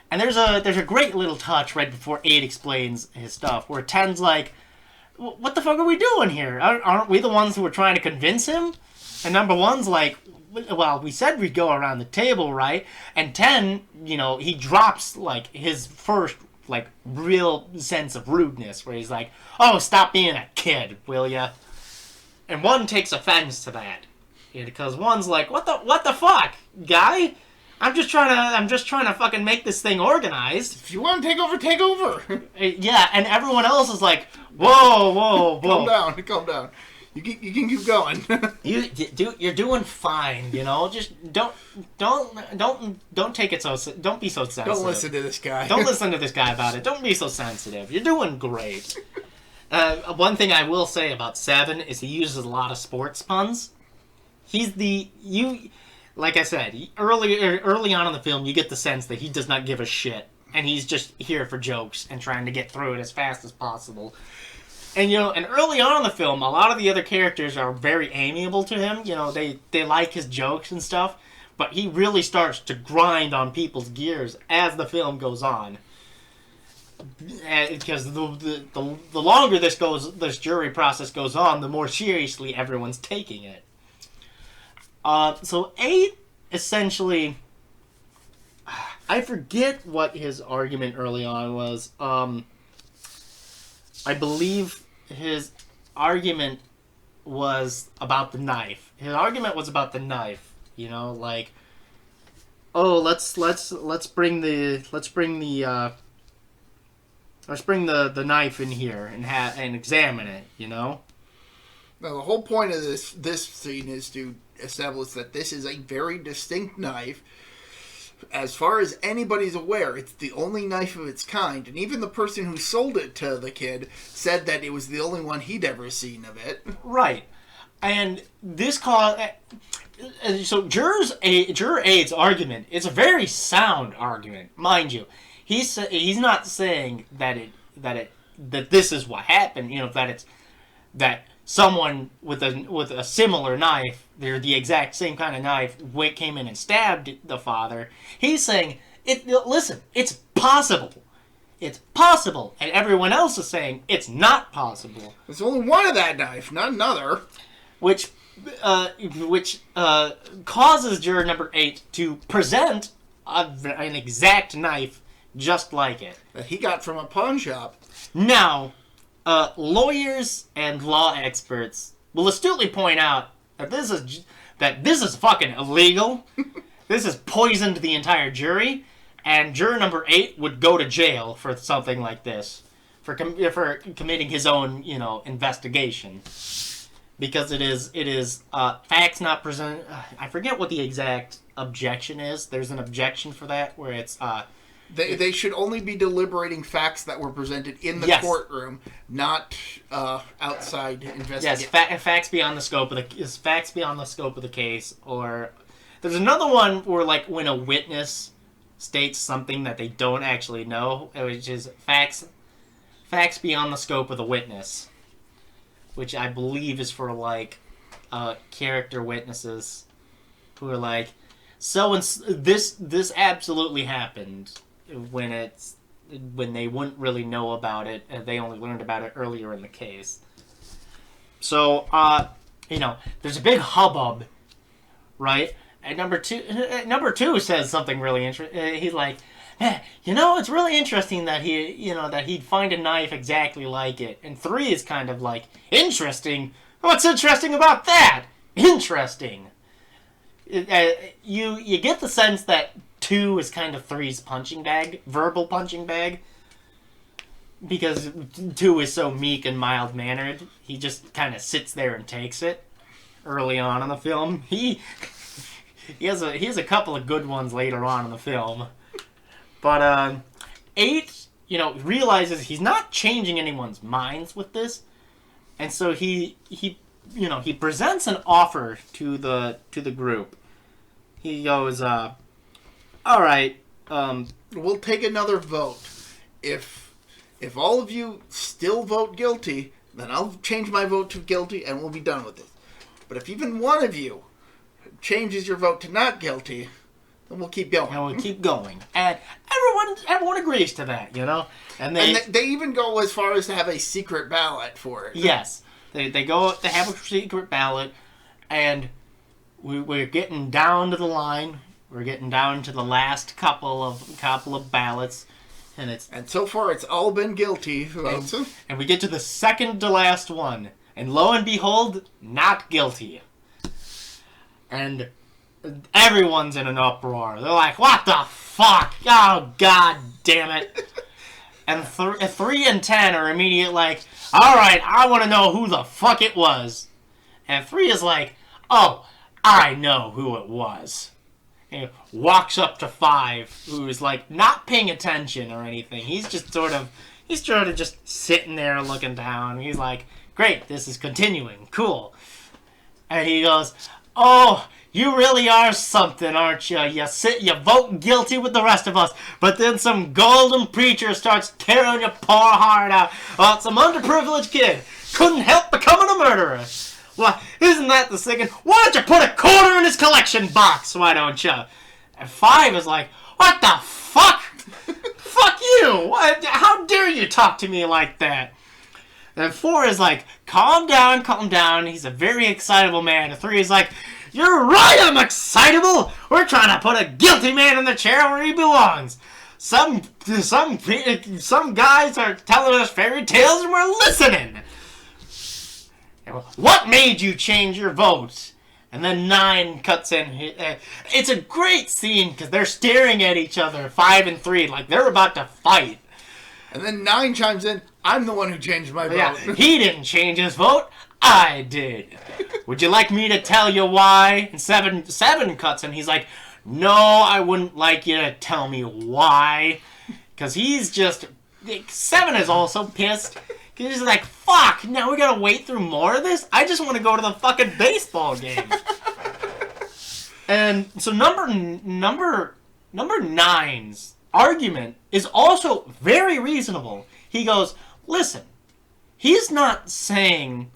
And there's a great little touch right before 8 explains his stuff, where 10's like, "What the fuck are we doing here? Aren't we the ones who were trying to convince him?" And number 1's like, "Well, we said we'd go around the table, right?" And 10, he drops like his first like real sense of rudeness, where he's like, "Oh, stop being a kid, will ya?" And 1 takes offense to that, because 1's like, "What the fuck, guy? I'm just trying to fucking make this thing organized. If you want to take over, take over." Yeah, and everyone else is like, "Whoa. Calm down. You can keep going." You're doing fine. Just don't take it so. Don't be so sensitive. Don't listen to this guy. Don't listen to this guy about it. Don't be so sensitive. You're doing great. One thing I will say about 7 is he uses a lot of sports puns. Like I said, early on in the film, you get the sense that he does not give a shit, and he's just here for jokes and trying to get through it as fast as possible. And, and early on in the film, a lot of the other characters are very amiable to him. They like his jokes and stuff. But he really starts to grind on people's gears as the film goes on. Because the longer this jury process goes on, the more seriously everyone's taking it. So 8, essentially... I forget what his argument early on was. I believe his argument was about the knife. His argument was about the knife. Oh, let's bring the knife in here and examine it. Now the whole point of this scene is to establish that this is a very distinct knife. As far as anybody's aware, it's the only knife of its kind, and even the person who sold it to the kid said that it was the only one he'd ever seen of it. Right, and this caused. So Juror A's argument is a very sound argument, mind you. He's not saying that this is what happened. That someone with a similar knife, they're the exact same kind of knife, came in and stabbed the father. He's saying listen, it's possible. It's possible, and everyone else is saying it's not possible. There's only one of that knife, not another. Which causes juror number 8 to present an exact knife just like it. That he got from a pawn shop. Now, lawyers and law experts will astutely point out that this is fucking illegal. This has poisoned the entire jury, and juror number 8 would go to jail for something like this, for committing his own, investigation. Because it is facts not presented. I forget what the exact objection is. There's an objection for that where it's they should only be deliberating facts that were presented in the courtroom, not outside investigation. Yes, facts beyond the scope of the case. Or there's another one where when a witness states something that they don't actually know, which is facts beyond the scope of the witness. Which I believe is for character witnesses who are this absolutely happened when they wouldn't really know about it and they only learned about it earlier in the case. So there's a big hubbub, right? And number two says something really interesting. He's like, it's really interesting that he'd find a knife exactly like it. And 3 is kind of like, interesting? What's interesting about that? Interesting. You get the sense that 2 is kind of 3's punching bag, verbal punching bag. Because 2 is so meek and mild-mannered, he just kind of sits there and takes it early on in the film. He has a couple of good ones later on in the film. But 8, realizes he's not changing anyone's minds with this, and so he presents an offer to the group. He goes, "All right, we'll take another vote. If all of you still vote guilty, then I'll change my vote to guilty, and we'll be done with it. But if even one of you changes your vote to not guilty, then we'll keep going." And we'll keep going. And everyone agrees to that, And they even go as far as to have a secret ballot for it. Yes. They have a secret ballot, and we're getting down to the line. We're getting down to the last couple of ballots, and so far it's all been guilty votes. And we get to the second to last one, and lo and behold, not guilty. And everyone's in an uproar. They're like, what the fuck? Oh, god damn it. And 3 and 10 are immediate like, alright, I want to know who the fuck it was. And 3 is like, oh, I know who it was. And he walks up to 5, who is not paying attention or anything. He's sort of just sitting there looking down. He's like, great, this is continuing. Cool. And he goes, oh, You really are something, aren't you? You vote guilty with the rest of us, but then some golden preacher starts tearing your poor heart out about some underprivileged kid couldn't help becoming a murderer. Well, isn't that the singing? Why don't you put a quarter in his collection box? Why don't you? And 5 is like, what the fuck? Fuck you! How dare you talk to me like that? And 4 is like, calm down, calm down. He's a very excitable man. And 3 is like, you're right, I'm excitable. We're trying to put a guilty man in the chair where he belongs. Some guys are telling us fairy tales and we're listening. What made you change your vote? And then 9 cuts in. It's a great scene because they're staring at each other, 5 and 3, like they're about to fight. And then 9 chimes in, I'm the one who changed my vote. Yeah, he didn't change his vote. I did. Would you like me to tell you why? And 7 cuts in. He's like, no, I wouldn't like you to tell me why. Because he's just... 7 is also pissed. He's like, fuck, now we gotta wait through more of this? I just want to go to the fucking baseball game. And so number 9's argument is also very reasonable. He goes, listen, he's not saying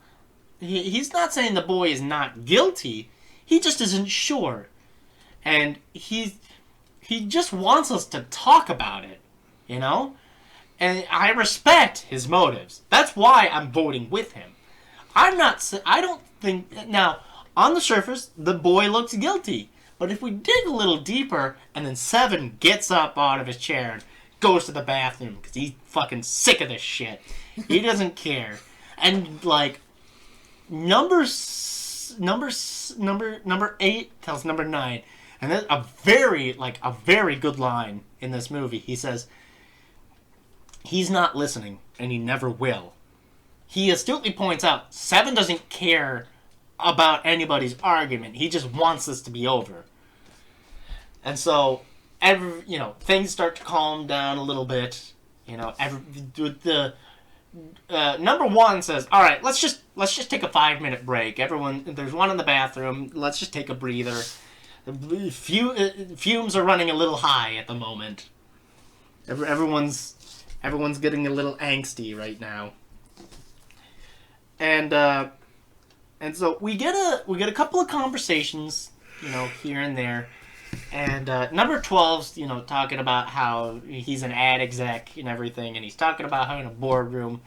the boy is not guilty. He just isn't sure. And he just wants us to talk about it, you know? And I respect his motives. That's why I'm voting with him. I don't think... Now, on the surface, the boy looks guilty. But if we dig a little deeper, and then 7 gets up out of his chair and goes to the bathroom, because he's fucking sick of this shit. He doesn't care. And, like, number 8 tells number 9. And that's a very good line in this movie. He says... He's not listening, and he never will. He astutely points out 7 doesn't care about anybody's argument. He just wants this to be over. And so, things start to calm down a little bit. Number 1 says, "All right, let's just take a 5-minute break. Everyone, there's one in the bathroom. Let's just take a breather. The fumes are running a little high at the moment. Everyone's getting a little angsty right now." And so we get a couple of conversations, here and there. And number 12's, talking about how he's an ad exec and everything, and he's talking about how in a boardroom,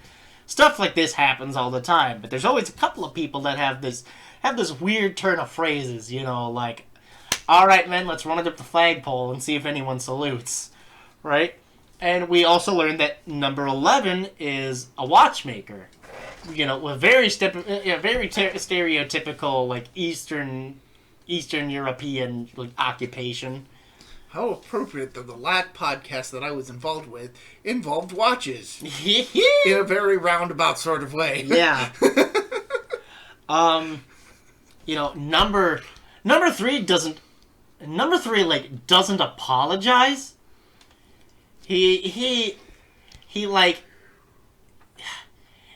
stuff like this happens all the time. But there's always a couple of people that have this weird turn of phrases, like, "All right, men, let's run it up the flagpole and see if anyone salutes," right? And we also learned that number 11 is a watchmaker, with very stereotypical, like, Eastern European, like, occupation. How appropriate that the last podcast that I was involved with involved watches. In a very roundabout sort of way. Yeah. Number 3 doesn't apologize. He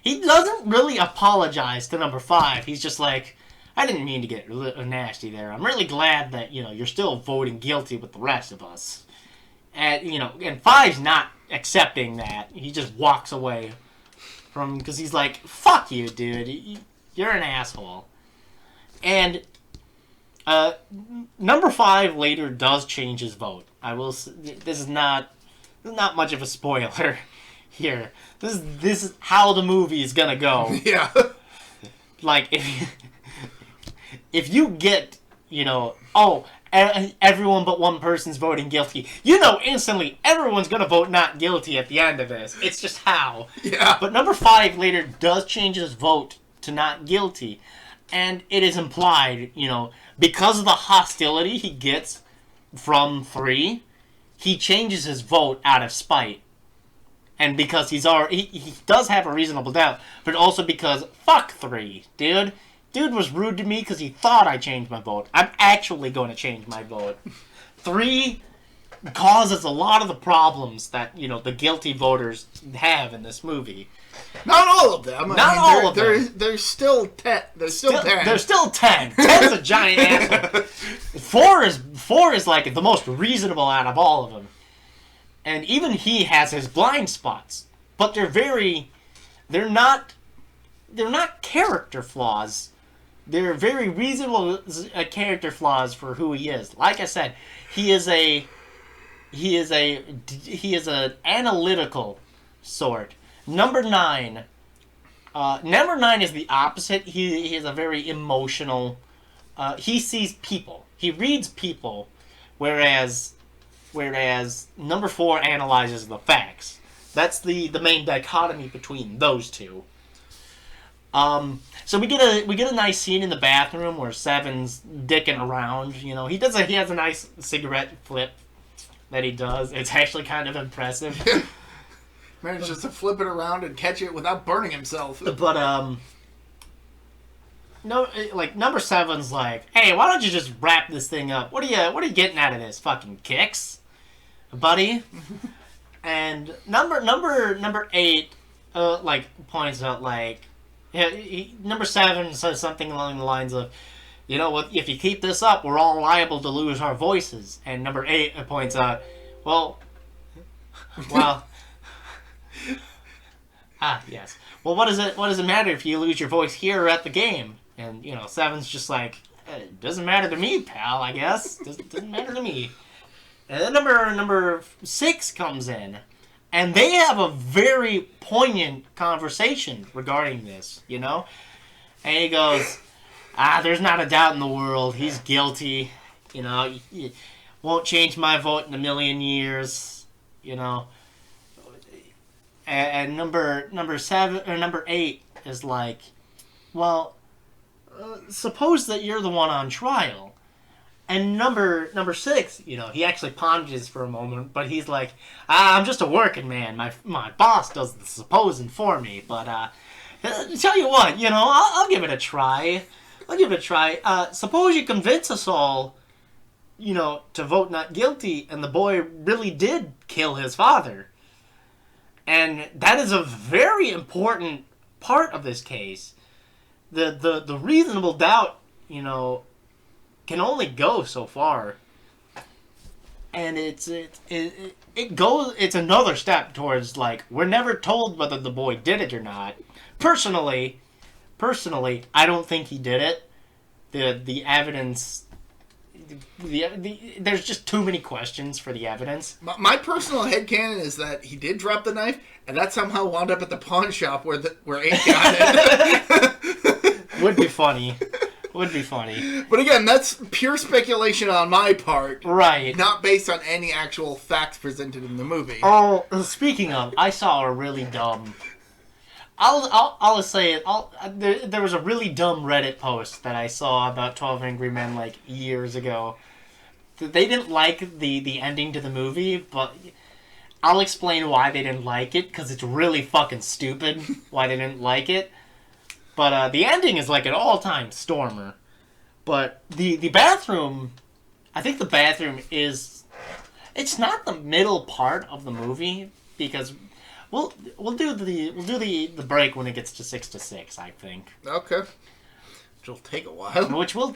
doesn't really apologize to number 5. He's just like, I didn't mean to get nasty there. I'm really glad that, you're still voting guilty with the rest of us. And 5's not accepting that. He just walks away because he's like, fuck you, dude. You're an asshole. And number 5 later does change his vote. This is not much of a spoiler here. This is how the movie is gonna go. Yeah. Like, if you get, everyone but one person's voting guilty, instantly everyone's gonna vote not guilty at the end of this. It's just how. Yeah. But number 5 later does change his vote to not guilty. And it is implied, because of the hostility he gets from 3, he changes his vote out of spite. And because he does have a reasonable doubt, but also because, fuck 3, dude. Dude was rude to me because he thought I changed my vote. I'm actually going to change my vote. 3 causes a lot of the problems that, the guilty voters have in this movie. Not all of them. All of them. There's still 10. There's still 10. There's still 10. 10's a giant asshole. 4 is like the most reasonable out of all of them. And even he has his blind spots. But they're not character flaws. They're very reasonable character flaws for who he is. Like I said, he is an analytical sort. Number 9 is the opposite. He is a very emotional. He sees people. He reads people, whereas number 4 analyzes the facts. That's the main dichotomy between those two. So we get a nice scene in the bathroom where Seven's dicking around. He has a nice cigarette flip that he does. It's actually kind of impressive. Manages to flip it around and catch it without burning himself. But no, like number 7's like, hey, why don't you just wrap this thing up? What are you getting out of this? Fucking kicks, buddy. And number 8, points out like, number 7 says something along the lines of, if you keep this up, we're all liable to lose our voices. And number 8 points out, well. Yes. Well, what does it matter if you lose your voice here or at the game? And 7's just like, it doesn't matter to me, pal. I guess doesn't matter to me. And then number 6 comes in, and they have a very poignant conversation regarding this. And he goes, there's not a doubt in the world. He's guilty. Won't change my vote in a million years. And number 7 or number 8 is like, well, suppose that you're the one on trial. And number 6, he actually ponders for a moment, but he's like, I'm just a working man. My boss does the supposing for me. But tell you what, I'll give it a try. Suppose you convince us all, to vote not guilty, and the boy really did kill his father. And that is a very important part of this case. The reasonable doubt, can only go so far. And it's another step towards, like, we're never told whether the boy did it or not. Personally, I don't think he did it. The evidence, there's just too many questions for the evidence. My personal headcanon is that he did drop the knife, and that somehow wound up at the pawn shop where 8 got it. Would be funny. But again, that's pure speculation on my part. Right. Not based on any actual facts presented in the movie. Oh, speaking of, I saw a really dumb... I'll say it. There was a really dumb Reddit post that I saw about 12 Angry Men, like, years ago. They didn't like the ending to the movie, but I'll explain why they didn't like it, because it's really fucking stupid why they didn't like it. But the ending is like an all-time stormer. But the bathroom, I think the bathroom is... It's not the middle part of the movie, because... We'll do the break when it gets to 6 to 6, I think. Okay. Which will take a while. Which will,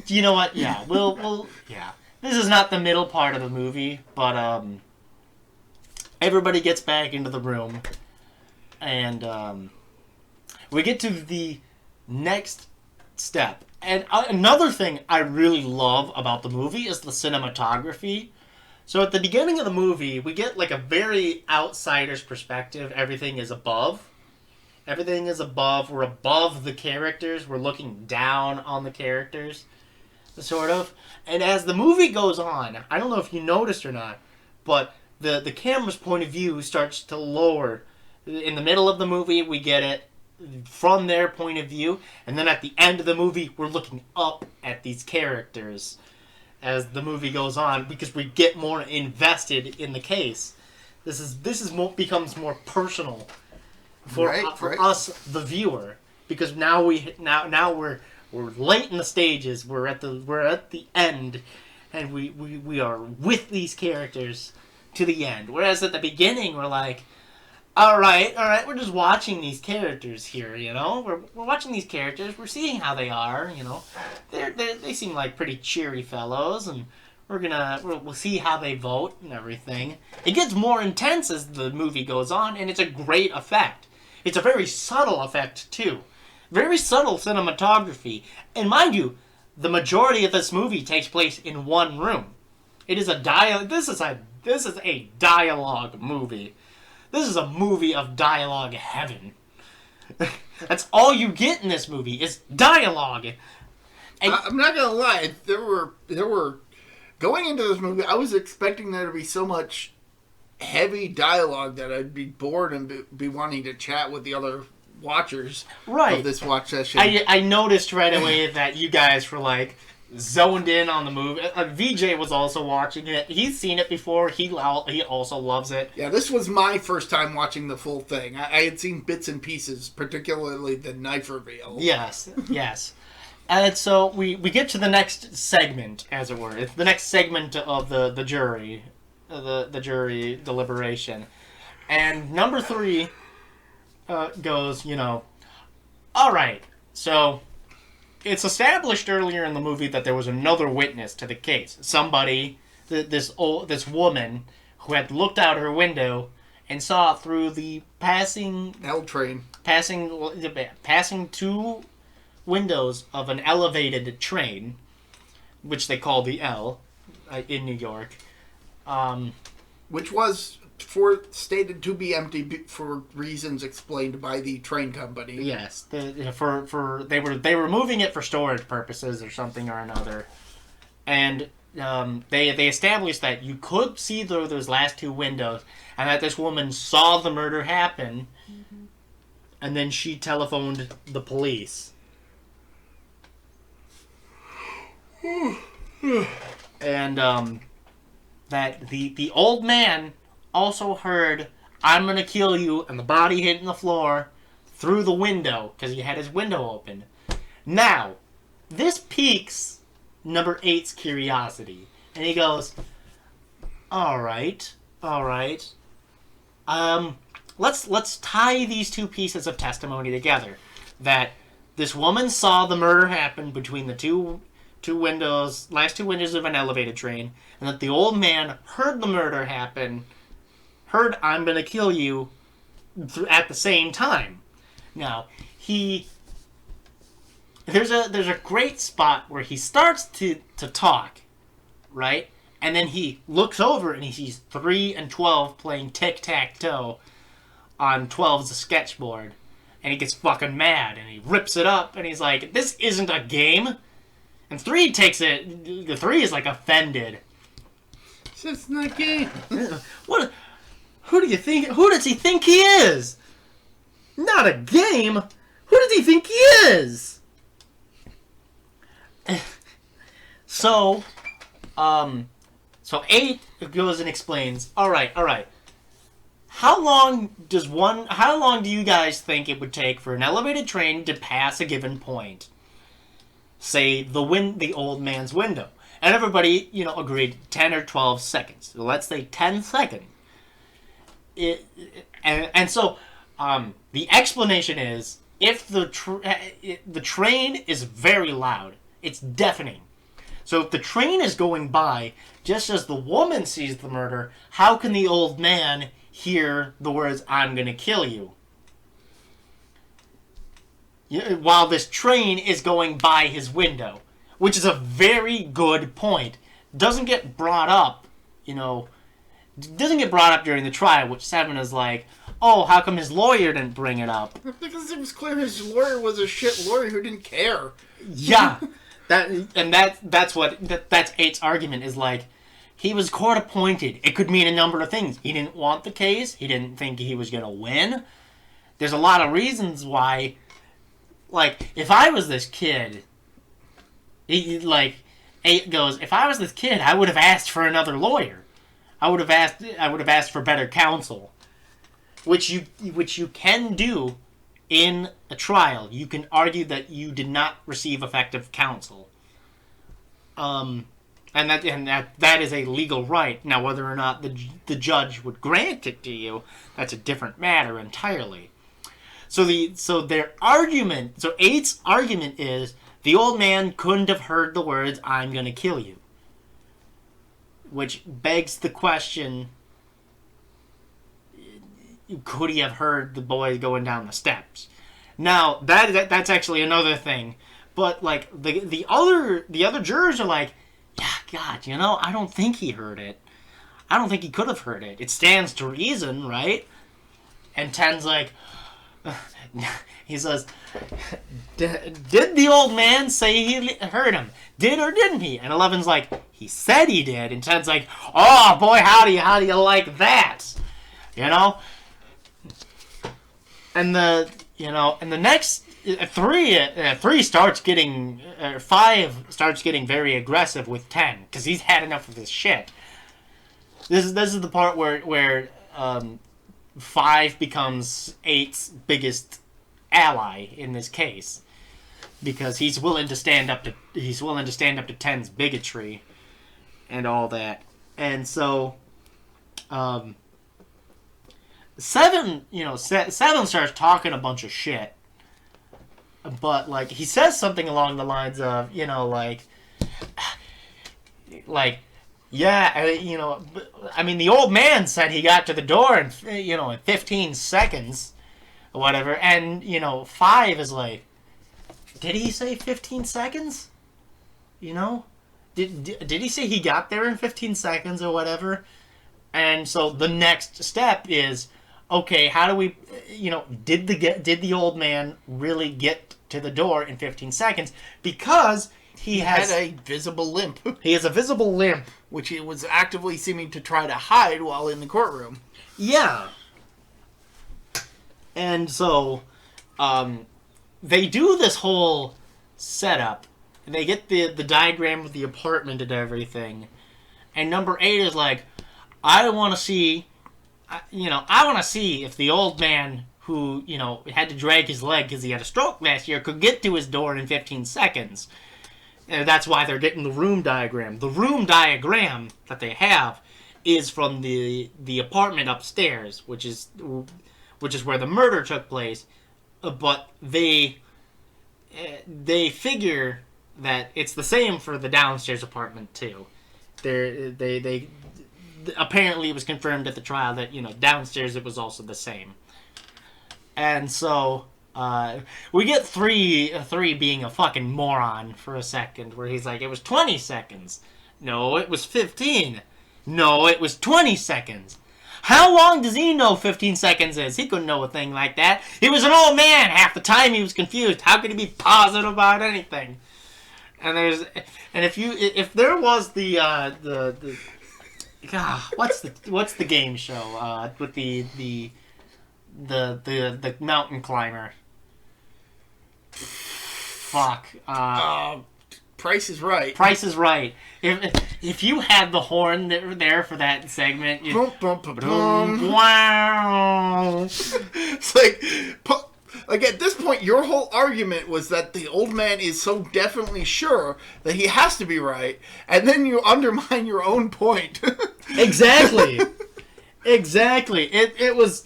you know what? Yeah, we'll yeah. This is not the middle part of the movie, but everybody gets back into the room, and we get to the next step. And another thing I really love about the movie is the cinematography. So at the beginning of the movie, we get like a very outsider's perspective. Everything is above. We're above the characters. We're looking down on the characters, sort of. And as the movie goes on, I don't know if you noticed or not, but the camera's point of view starts to lower. In the middle of the movie, we get it from their point of view. And then at the end of the movie, we're looking up at these characters as the movie goes on, because we get more invested in the case. This becomes more personal for us, the viewer, because now we're late in the stages. We're at the end, and we are with these characters to the end. Whereas at the beginning, we're like, all right, we're just watching these characters here, you know? We're watching these characters, we're seeing how they are, you know? They seem like pretty cheery fellows, and we'll see how they vote and everything. It gets more intense as the movie goes on, and it's a great effect. It's a very subtle effect, too. Very subtle cinematography. And mind you, the majority of this movie takes place in one room. It is this is a dialogue movie. This is a movie of dialogue heaven. That's all you get in this movie is dialogue. And I'm not gonna lie. There were going into this movie. I was expecting there to be so much heavy dialogue that I'd be bored and be wanting to chat with the other watchers of this watch session. I noticed right away that you guys were like zoned in on the movie. VJ was also watching it. He's seen it before. He also loves it. Yeah, this was my first time watching the full thing. I had seen bits and pieces, particularly the knife reveal. Yes. And so we get to the next segment, as it were. It's the next segment of the jury, the jury deliberation. And number 3 goes, all right, so it's established earlier in the movie that there was another witness to the case. Somebody, this woman, who had looked out her window and saw through the passing L train, passing 2 windows of an elevated train, which they call the L, in New York, which was stated to be empty for reasons explained by the train company. Yes, they were moving it for storage purposes or something or another, and they established that you could see through those last 2 windows, and that this woman saw the murder happen, and then she telephoned the police. And that the old man also heard, "I'm gonna kill you," and the body hitting the floor through the window, because he had his window open. Now, this piques number 8's curiosity. And he goes, all right. Let's tie these 2 pieces of testimony together. That this woman saw the murder happen between the two windows, last 2 windows of an elevated train, and that the old man heard the murder happen, heard "I'm gonna kill you" at the same time. Now, there's a great spot where he starts to talk, right? And then he looks over and he sees 3 and 12 playing tic-tac-toe on 12's sketchboard. And he gets fucking mad and he rips it up and he's like, "This isn't a game." And 3 takes it, the 3 is like offended. It's not a game. What? Who does he think he is? Not a game? Who does he think he is? So 8 goes and explains, all right. How long do you guys think it would take for an elevated train to pass a given point? Say the old man's window. And everybody, agreed 10 or 12 seconds. So let's say 10 seconds. So the explanation is, if the train is very loud, it's deafening. So if the train is going by just as the woman sees the murder, how can the old man hear the words, "I'm gonna kill you," while this train is going by his window? Which is a very good point. Doesn't get brought up, doesn't get brought up during the trial, which 7 is like, oh, how come his lawyer didn't bring it up? Because it was clear his lawyer was a shit lawyer who didn't care. Yeah. That's 8's argument, is like, he was court appointed. It could mean a number of things. He didn't want the case. He didn't think he was going to win. There's a lot of reasons why. Like, if I was this kid, 8 goes, if I was this kid, I would have asked for another lawyer. I would have asked for better counsel. Which you can do in a trial. You can argue that you did not receive effective counsel. And that is a legal right. Now, whether or not the judge would grant it to you, that's a different matter entirely. So their argument, so 8's argument is the old man couldn't have heard the words "I'm gonna kill you," which begs the question: could he have heard the boy going down the steps? Now that's actually another thing. But like the other jurors are like, yeah, God, I don't think he heard it. I don't think he could have heard it. It stands to reason, right? And 10's like, he says, did the old man say he heard him? Did or didn't he? And 11's like, he said he did. And 10's like, oh boy, how do you like that? And the next 3 starts getting 5 starts getting very aggressive with 10 because he's had enough of this shit. This is the part where 5 becomes 8's biggest ally in this case because he's willing to stand up to 10's bigotry and all that. And so 7 starts talking a bunch of shit. But, like, he says something along the lines of, yeah, I mean, the old man said he got to the door in 15 seconds or whatever. And, 5 is like, did he say 15 seconds? Did he say he got there in 15 seconds or whatever? And so the next step is, okay, how do we, did the old man really get to the door in 15 seconds? Because he had a visible limp. He has a visible limp. Which he was actively seeming to try to hide while in the courtroom. Yeah. And so, they do this whole setup. They get the diagram of the apartment and everything. And number 8 is like, I want to see if the old man who, had to drag his leg because he had a stroke last year could get to his door in 15 seconds. And that's why they're getting the room diagram. The room diagram that they have is from the apartment upstairs, which is where the murder took place. But they figure that it's the same for the downstairs apartment too. They apparently it was confirmed at the trial that downstairs it was also the same. And so we get 3 being a fucking moron for a second, where he's like, it was 20 seconds. No, it was 15. No, it was 20 seconds. How long does he know 15 seconds is? He couldn't know a thing like that. He was an old man. Half the time he was confused. How could he be positive about anything? And if there was what's the game show with the mountain climber? Fuck. Price is Right. Price is Right. If you had the horn there for that segment, wow. It's like at this point, your whole argument was that the old man is so definitely sure that he has to be right, and then you undermine your own point. Exactly. It was.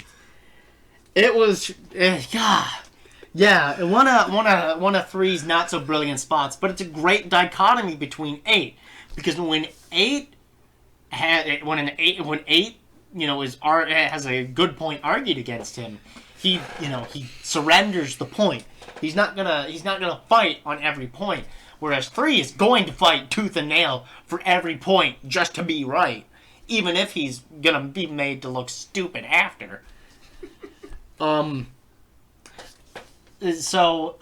Yeah, one of 3's not so brilliant spots, but it's a great dichotomy between 8, because when 8 has a good point argued against him, he surrenders the point. He's not gonna fight on every point, whereas 3 is going to fight tooth and nail for every point just to be right, even if he's gonna be made to look stupid after. So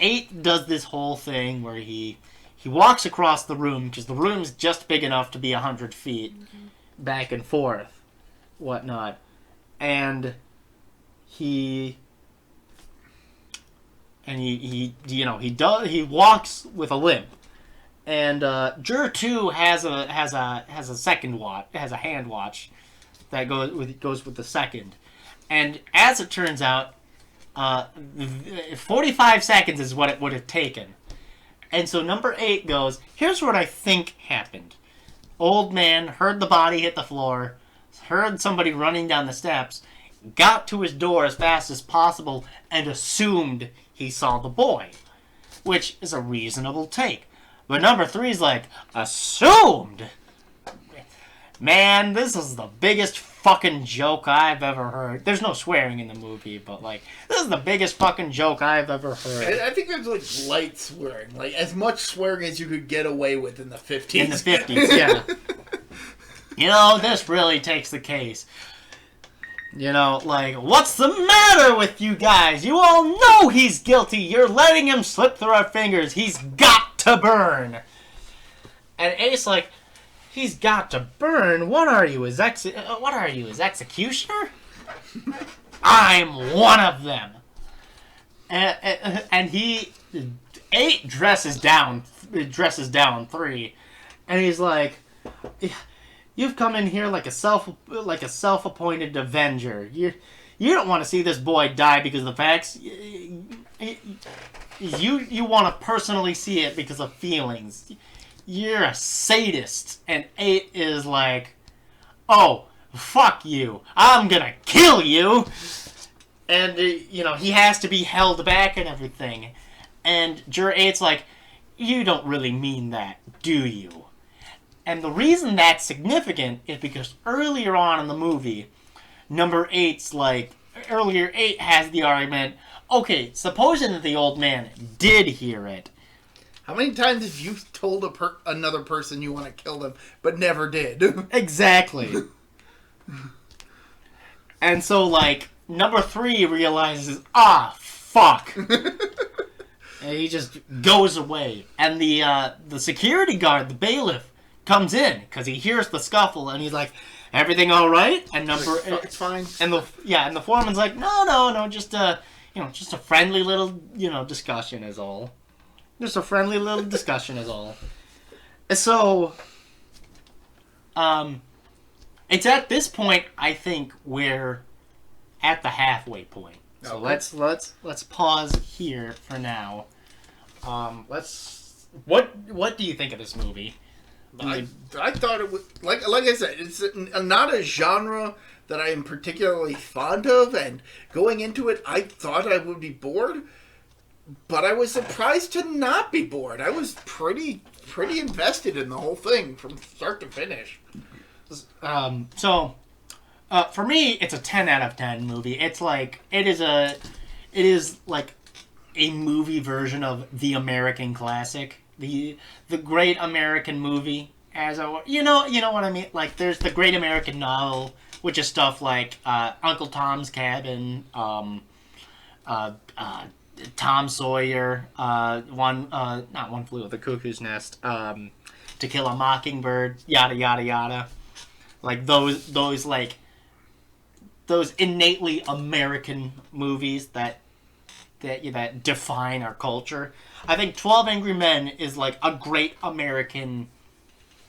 8 does this whole thing where he walks across the room, because the room's just big enough to be 100 feet back and forth, whatnot, and he walks with a limp, and juror 2 has a second watch, has a hand watch that goes with the second, and as it turns out, 45 seconds is what it would have taken. And so number 8 goes, here's what I think happened. old man heard the body hit the floor, heard somebody running down the steps, got to his door as fast as possible, and assumed he saw the boy, which is a reasonable take. But number 3 is like, assumed? Man, this is the biggest fucking joke I've ever heard. There's no swearing in the movie, but, like, this is the biggest fucking joke I've ever heard. I think there's, like, light swearing. Like, as much swearing as you could get away with in the 50s. In the 50s, yeah. You know, this really takes the case. You know, like, what's the matter with you guys? You all know he's guilty. You're letting him slip through our fingers. He's got to burn. And Ace, like, he's got to burn? What are you, his executioner? I'm one of them. And he, 8 dresses down 3, and he's like, you've come in here like a self-appointed avenger. You don't want to see this boy die because of the facts. You want to personally see it because of feelings. You're a sadist. And 8 is like, oh, fuck you. I'm gonna kill you. And, you know, he has to be held back and everything. And Juror 8's like, you don't really mean that, do you? And the reason that's significant is because earlier on in the movie, number 8's like, earlier 8 has the argument, okay, supposing that the old man did hear it. How many times have you told another person you want to kill them, but never did? Exactly. And so, like, number 3 realizes, fuck. And he just goes away. And the security guard, the bailiff, comes in because he hears the scuffle, and he's like, "Everything all right?" And it's fine. And the foreman's like, "No, just a friendly little discussion is all. Just a friendly little discussion is all." So, it's at this point I think we're at the halfway point. So okay. let's pause here for now. What do you think of this movie? I thought it was like I said, it's not a genre that I am particularly fond of, and going into it, I thought I would be bored, but I was surprised to not be bored. I was pretty invested in the whole thing from start to finish. So for me, it's a 10 out of 10 movie. It's like it is like a movie version of the American classic. The great American movie, as you know what I mean. Like, there's the great American novel, which is stuff like Uncle Tom's Cabin, Tom Sawyer, not One Flew Over the Cuckoo's Nest, To Kill a Mockingbird, yada yada yada. Like those innately American movies that define our culture. I think 12 Angry Men is like a great American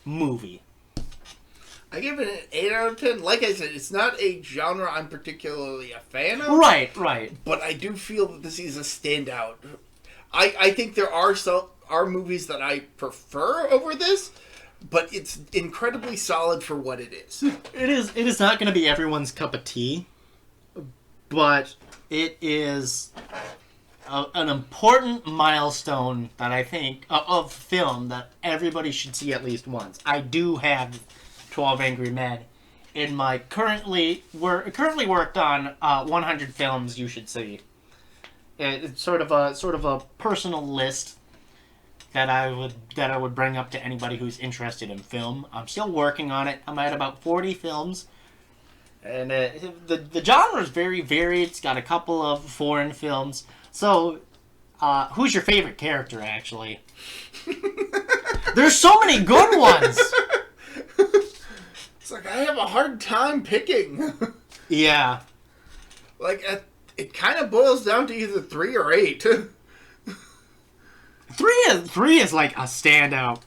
movie. I give it an 8 out of 10. Like I said, it's not a genre I'm particularly a fan of. Right. But I do feel that this is a standout. I think there are movies that I prefer over this, but it's incredibly solid for what it is. It is not going to be everyone's cup of tea, but it is an important milestone that I think of film that everybody should see at least once. I do have 12 Angry Men in my currently worked on 100 films you should see. It's sort of a personal list that I would bring up to anybody who's interested in film. I'm still working on it. I'm at about 40 films. And the genre is very varied. It's got a couple of foreign films. So, who's your favorite character, actually? There's so many good ones! It's like, I have a hard time picking. Yeah. Like, it kind of boils down to either 3 or 8. Three is like a standout.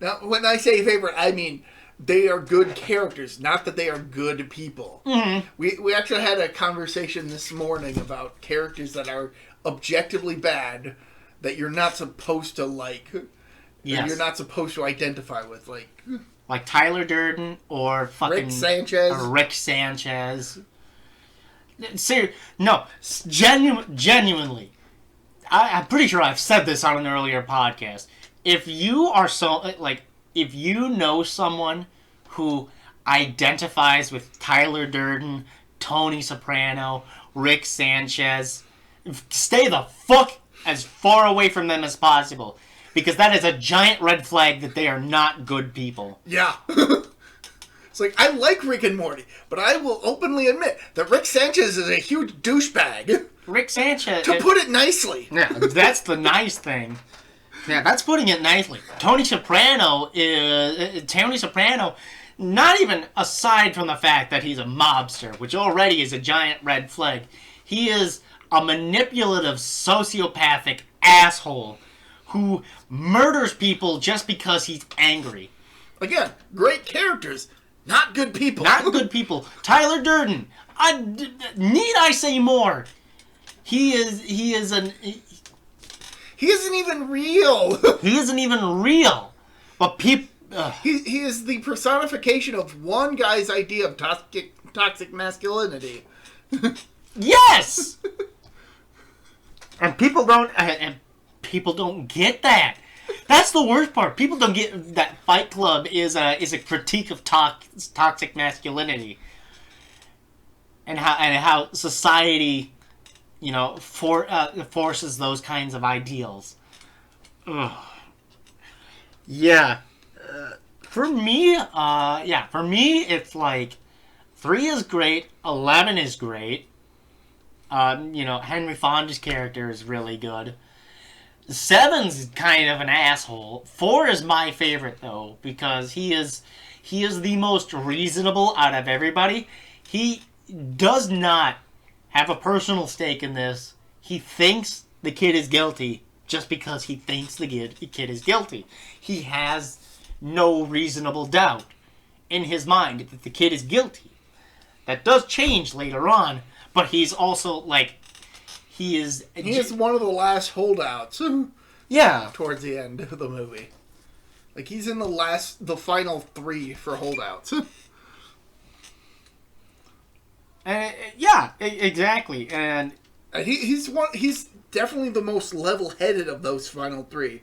Now, when I say favorite, I mean they are good characters, not that they are good people. Mm-hmm. We actually had a conversation this morning about characters that are objectively bad that you're not supposed to like. Yes. You're not supposed to identify with, like Tyler Durden or fucking Rick Sanchez. No, genuinely. I'm pretty sure I've said this on an earlier podcast. If you are if you know someone who identifies with Tyler Durden, Tony Soprano, Rick Sanchez, stay the fuck as far away from them as possible. Because that is a giant red flag that they are not good people. Yeah. It's like, I like Rick and Morty, but I will openly admit that Rick Sanchez is a huge douchebag. Rick Sanchez... To put it nicely. Yeah, that's the nice thing. Yeah, that's putting it nicely. Tony Soprano, not even aside from the fact that he's a mobster, which already is a giant red flag, he is a manipulative, sociopathic asshole who murders people just because he's angry. Again, great characters, not good people. Not good people. Tyler Durden. Need I say more? He isn't even real. He isn't even real. But people... He is the personification of one guy's idea of toxic masculinity. Yes! And people don't get that. That's the worst part. People don't get that Fight Club is a critique of toxic masculinity. And how society, forces those kinds of ideals. Ugh. Yeah. For me, it's like 3 is great, 11 is great. Henry Fonda's character is really good. 7's kind of an asshole. 4 is my favorite though, because he is the most reasonable out of everybody. He does not have a personal stake in this. He thinks the kid is guilty just because he thinks the kid is guilty. He has no reasonable doubt in his mind that the kid is guilty. That does change later on, but he's also he is one of the last holdouts. Yeah, towards the end of the movie, he's in the final 3 for holdouts. Yeah, exactly, and he's definitely the most level-headed of those final 3.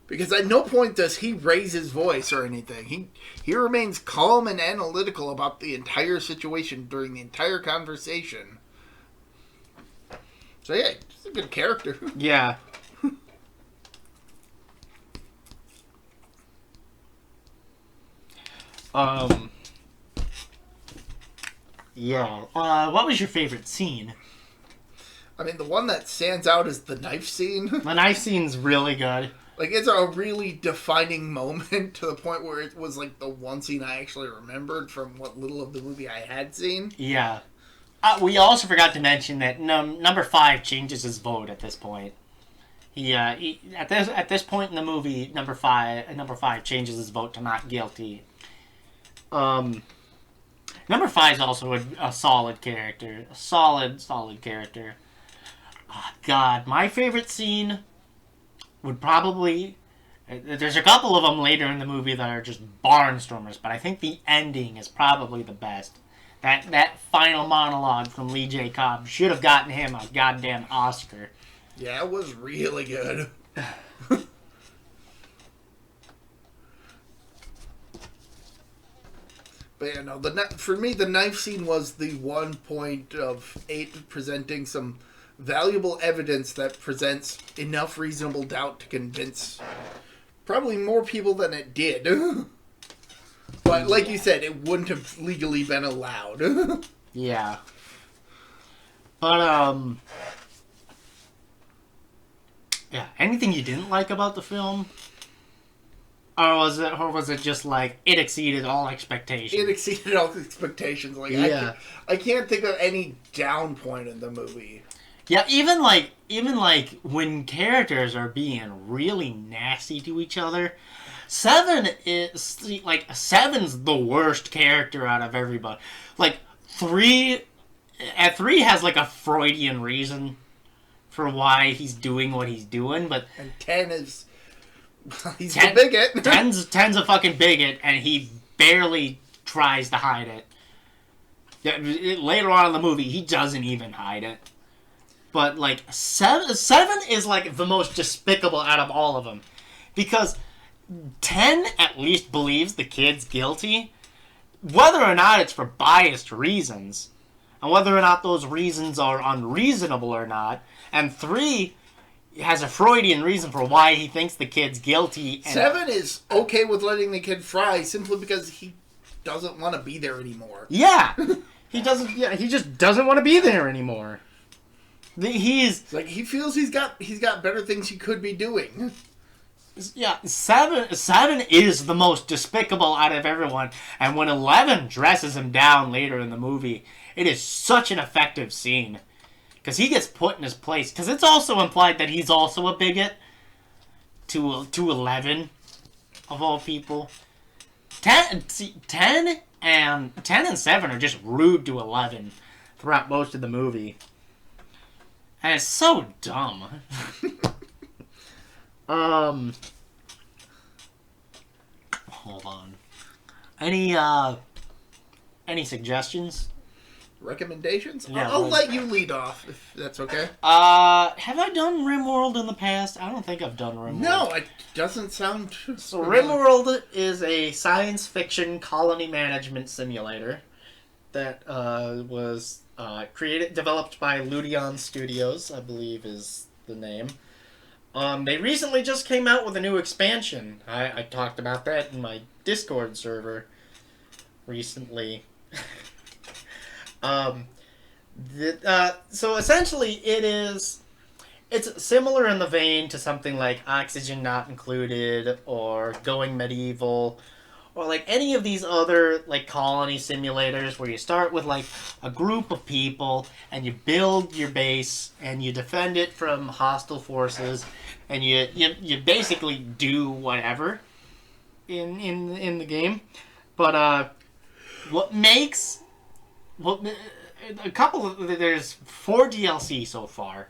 Because at no point does he raise his voice or anything. He remains calm and analytical about the entire situation during the entire conversation. So yeah, he's a good character. Yeah. Yeah. What was your favorite scene? I mean, the one that stands out is the knife scene. The knife scene's really good. It's a really defining moment to the point where it was, the one scene I actually remembered from what little of the movie I had seen. Yeah. We also forgot to mention that number 5 changes his vote at this point. He at this point in the movie, number 5 changes his vote to not guilty. Number 5 is also a solid character. A solid character. Oh, God, my favorite scene would probably... There's a couple of them later in the movie that are just barnstormers, but I think the ending is probably the best. That final monologue from Lee J. Cobb should have gotten him a goddamn Oscar. Yeah, it was really good. But yeah, no, for me, the knife scene was the one point of 8 presenting some valuable evidence that presents enough reasonable doubt to convince probably more people than it did. But like you said, it wouldn't have legally been allowed. Yeah. But, yeah, anything you didn't like about the film? Or was it just it exceeded all expectations? It exceeded all expectations. Yeah. I can't think of any down point in the movie. Yeah, even when characters are being really nasty to each other, 7's the worst character out of everybody. 3 has a Freudian reason for why he's doing what he's doing, but and 10 is He's the bigot. Ten's a fucking bigot, and he barely tries to hide it. Later on in the movie, he doesn't even hide it. But, like, Seven is, like, the most despicable out of all of them. Because 10 at least believes the kid's guilty, whether or not it's for biased reasons, and whether or not those reasons are unreasonable or not. And 3 has a Freudian reason for why he thinks the kid's guilty. And 7 is okay with letting the kid fry simply because he doesn't want to be there anymore. Yeah, he doesn't. Yeah, he just doesn't want to be there anymore. He's like he feels he's got better things he could be doing. Yeah, 7 is the most despicable out of everyone, and when 11 dresses him down later in the movie, it is such an effective scene. Because he gets put in his place. Because it's also implied that he's also a bigot to 11, of all people. 10 and 7 are just rude to 11 throughout most of the movie. And it's so dumb. Hold on. Any suggestions? Recommendations? Yeah, I'll let you lead off, if that's okay. Have I done RimWorld in the past? I don't think I've done RimWorld. No, it doesn't sound... So RimWorld is a science fiction colony management simulator that was developed by Ludion Studios, I believe is the name. They recently just came out with a new expansion. I talked about that in my Discord server recently. So essentially it's similar in the vein to something like Oxygen Not Included or Going Medieval or like any of these other like colony simulators where you start with like a group of people and you build your base and you defend it from hostile forces and you basically do whatever in the game. But there's 4 DLC so far.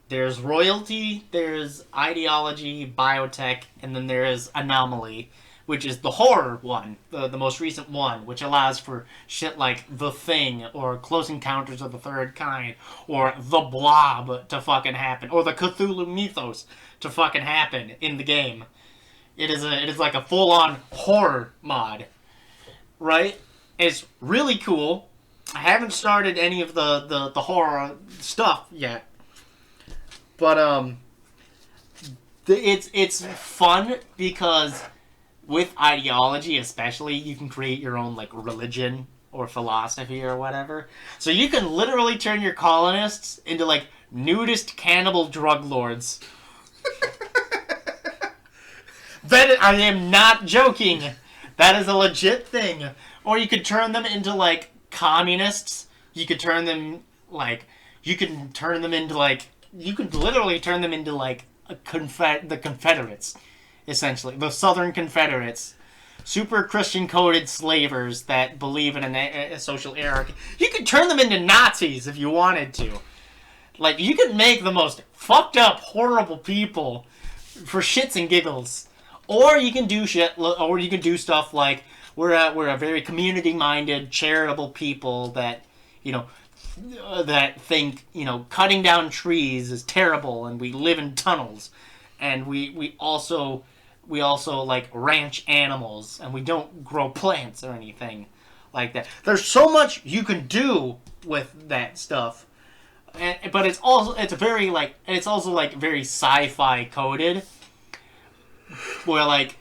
There's Royalty, there's Ideology, Biotech, and then there is Anomaly, which is the horror one, the most recent one, which allows for shit like The Thing, or Close Encounters of the Third Kind, or The Blob to fucking happen, or the Cthulhu Mythos to fucking happen in the game. It is like a full-on horror mod, right? It's really cool. I haven't started any of the horror stuff yet, but it's fun because with Ideology especially, you can create your own like religion or philosophy or whatever. So you can literally turn your colonists into like nudist cannibal drug lords. That I am not joking. That is a legit thing. Or you could turn them into like communists. You could literally turn them into like the Confederates, essentially the Southern Confederates, super Christian coded slavers that believe in a social hierarchy. You could turn them into Nazis if you wanted to. Like you could make the most fucked up, horrible people for shits and giggles. Or you can do stuff like we're a very community-minded, charitable people that, that think, cutting down trees is terrible and we live in tunnels. And we also like ranch animals and we don't grow plants or anything like that. There's so much you can do with that stuff. But it's also very sci-fi coded. Where like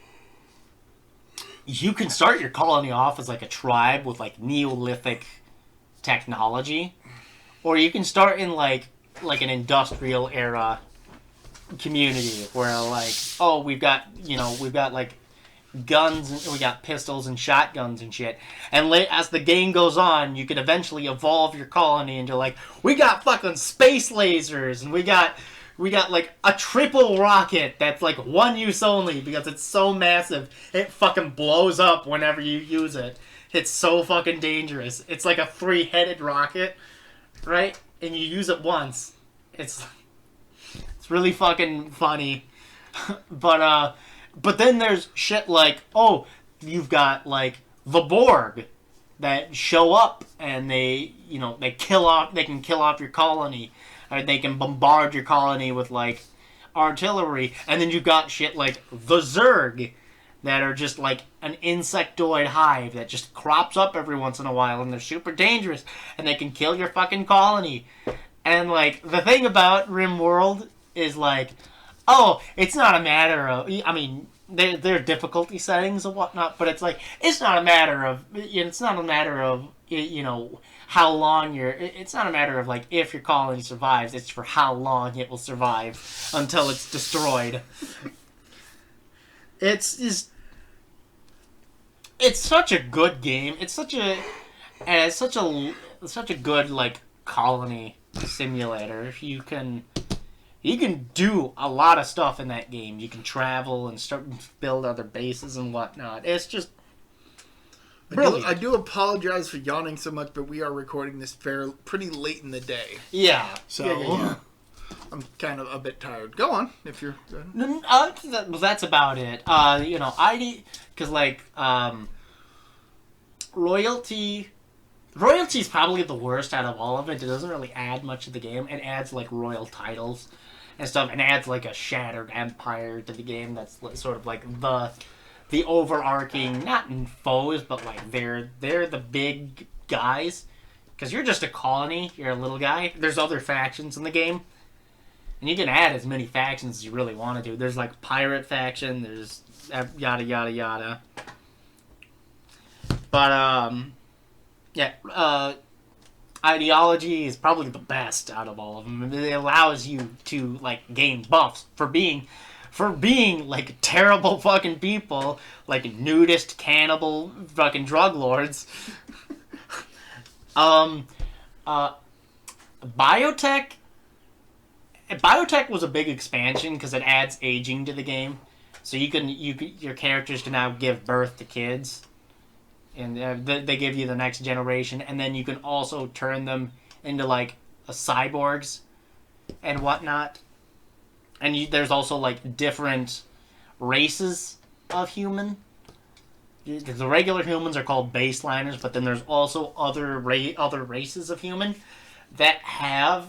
you can start your colony off as like a tribe with like Neolithic technology, or you can start in like an industrial era community where like we've got like guns and we got pistols and shotguns and shit, and as the game goes on you can eventually evolve your colony into like we got fucking space lasers and we got like a triple rocket that's like one use only because it's so massive it fucking blows up whenever you use it. It's so fucking dangerous. It's like a 3-headed rocket, right? And you use it once. It's really fucking funny. But But then there's shit like, oh, you've got like the Borg that show up and they can kill off your colony, or they can bombard your colony with like artillery, and then you've got shit like the Zerg that are just like an insectoid hive that just crops up every once in a while, and they're super dangerous, and they can kill your fucking colony. And like the thing about RimWorld is like, oh, it's not a matter of, I mean, there are difficulty settings and whatnot, but it's not a matter of how long it's not a matter of like if your colony survives, it's for how long it will survive until it's destroyed. It's such a good game. It's such a good like colony simulator. You can do a lot of stuff in that game. You can travel and start build other bases and whatnot. It's just brilliant. I do apologize for yawning so much, but we are recording this pretty late in the day. Yeah. So yeah. I'm kind of a bit tired. Go on, if you're... That's about it. Because like Royalty is probably the worst out of all of it. It doesn't really add much to the game. It adds like royal titles and stuff, and adds like a shattered empire to the game. That's sort of like the overarching, not foes, but like they're the big guys. Because you're just a colony. You're a little guy. There's other factions in the game, and you can add as many factions as you really want to do. There's like pirate faction. There's yada yada yada. But yeah, ideology is probably the best out of all of them. It allows you to like gain buffs for being like terrible fucking people, like nudist, cannibal, fucking drug lords. Biotech was a big expansion because it adds aging to the game, so your characters can now give birth to kids. And they give you the next generation, and then you can also turn them into like cyborgs and whatnot. And there's also like different races of human. The regular humans are called baseliners, but then there's also other races of human that have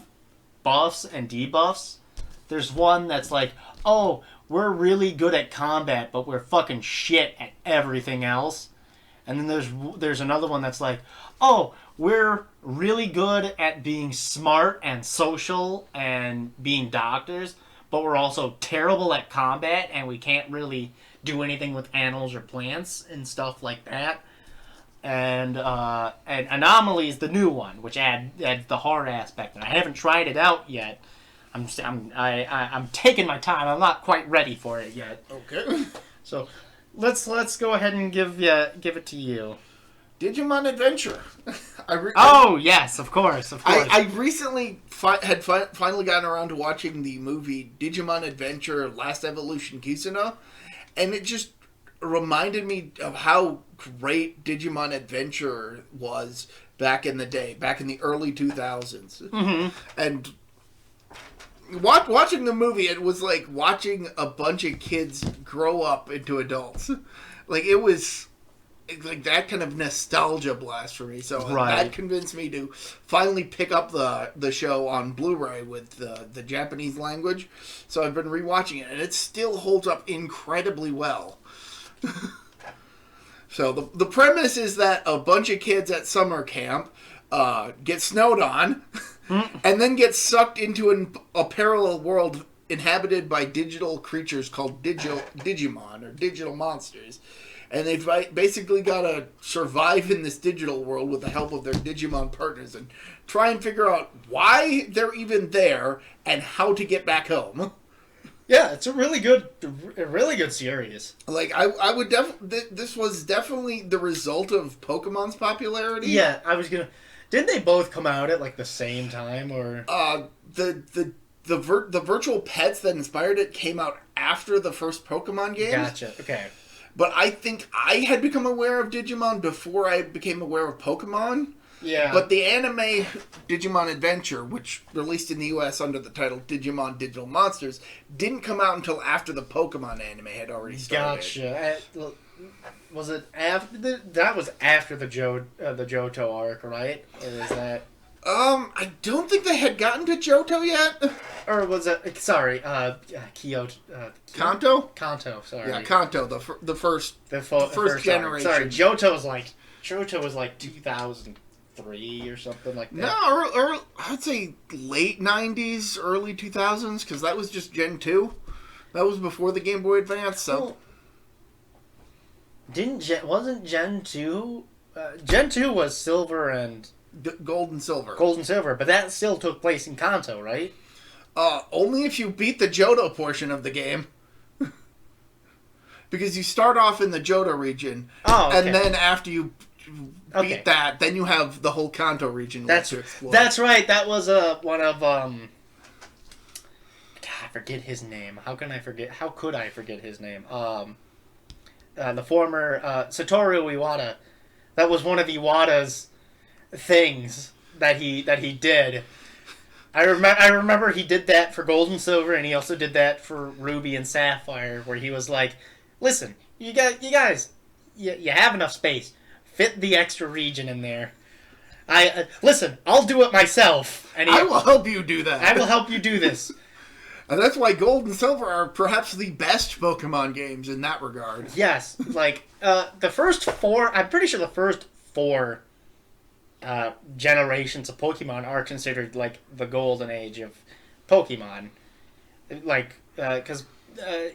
buffs and debuffs. There's one that's like, oh, we're really good at combat, but we're fucking shit at everything else. And then there's another one that's like, oh, we're really good at being smart and social and being doctors, but we're also terrible at combat and we can't really do anything with animals or plants and stuff like that. And Anomaly is the new one, which adds the hard aspect. And I haven't tried it out yet. I'm taking my time. I'm not quite ready for it yet. Okay. So let's go ahead and give it to you. Digimon Adventure. Yes, of course. I recently had finally gotten around to watching the movie Digimon Adventure Last Evolution Kusuno, and it just reminded me of how great Digimon Adventure was back in the day, back in the early 2000s. Mm-hmm. And watching the movie, it was like watching a bunch of kids grow up into adults. Like, it was like that kind of nostalgia blast for me. So that convinced me to finally pick up the show on Blu-ray with the Japanese language. So I've been rewatching it, and it still holds up incredibly well. So the premise is that a bunch of kids at summer camp get snowed on and then get sucked into a parallel world inhabited by digital creatures called Digimon, or digital monsters. And they've basically got to survive in this digital world with the help of their Digimon partners and try and figure out why they're even there and how to get back home. Yeah, it's a really good series. Like, I would this was definitely the result of Pokemon's popularity. Yeah, didn't they both come out at like the same time, or the virtual pets that inspired it came out after the first Pokemon game. Gotcha. Okay. But I think I had become aware of Digimon before I became aware of Pokemon. Yeah. But the anime Digimon Adventure, which released in the US under the title Digimon Digital Monsters, didn't come out until after the Pokemon anime had already started. Gotcha. Was it after that was after the Johto arc, right? Or is that? I don't think they had gotten to Johto yet. Or was it? Sorry, Kyoto. Kanto? Kanto. Sorry. Yeah, Kanto, the first generation. Sorry, Johto was like 2003 or something like that. No, I'd say late 90s, early 2000s, because that was just Gen 2. That was before the Game Boy Advance, so... Wasn't Gen 2... Gen 2 was Silver and... Gold and Silver. Gold and Silver, but that still took place in Kanto, right? Only if you beat the Johto portion of the game. Because you start off in the Johto region, and then after you beat that, then you have the whole Kanto region to explore. That's right. That was one of God, I forget his name. How could I forget his name? The former Satoru Iwata. That was one of Iwata's things that he did. I remember he did that for Gold and Silver, and he also did that for Ruby and Sapphire, where he was like, "Listen, you guys, you have enough space. Fit the extra region in there. Listen, I'll do it myself. And I will help you do that. I will help you do this." And that's why Gold and Silver are perhaps the best Pokemon games in that regard. Yes, like the first four. I'm pretty sure the first four generations of Pokemon are considered like the golden age of Pokemon. Like, because I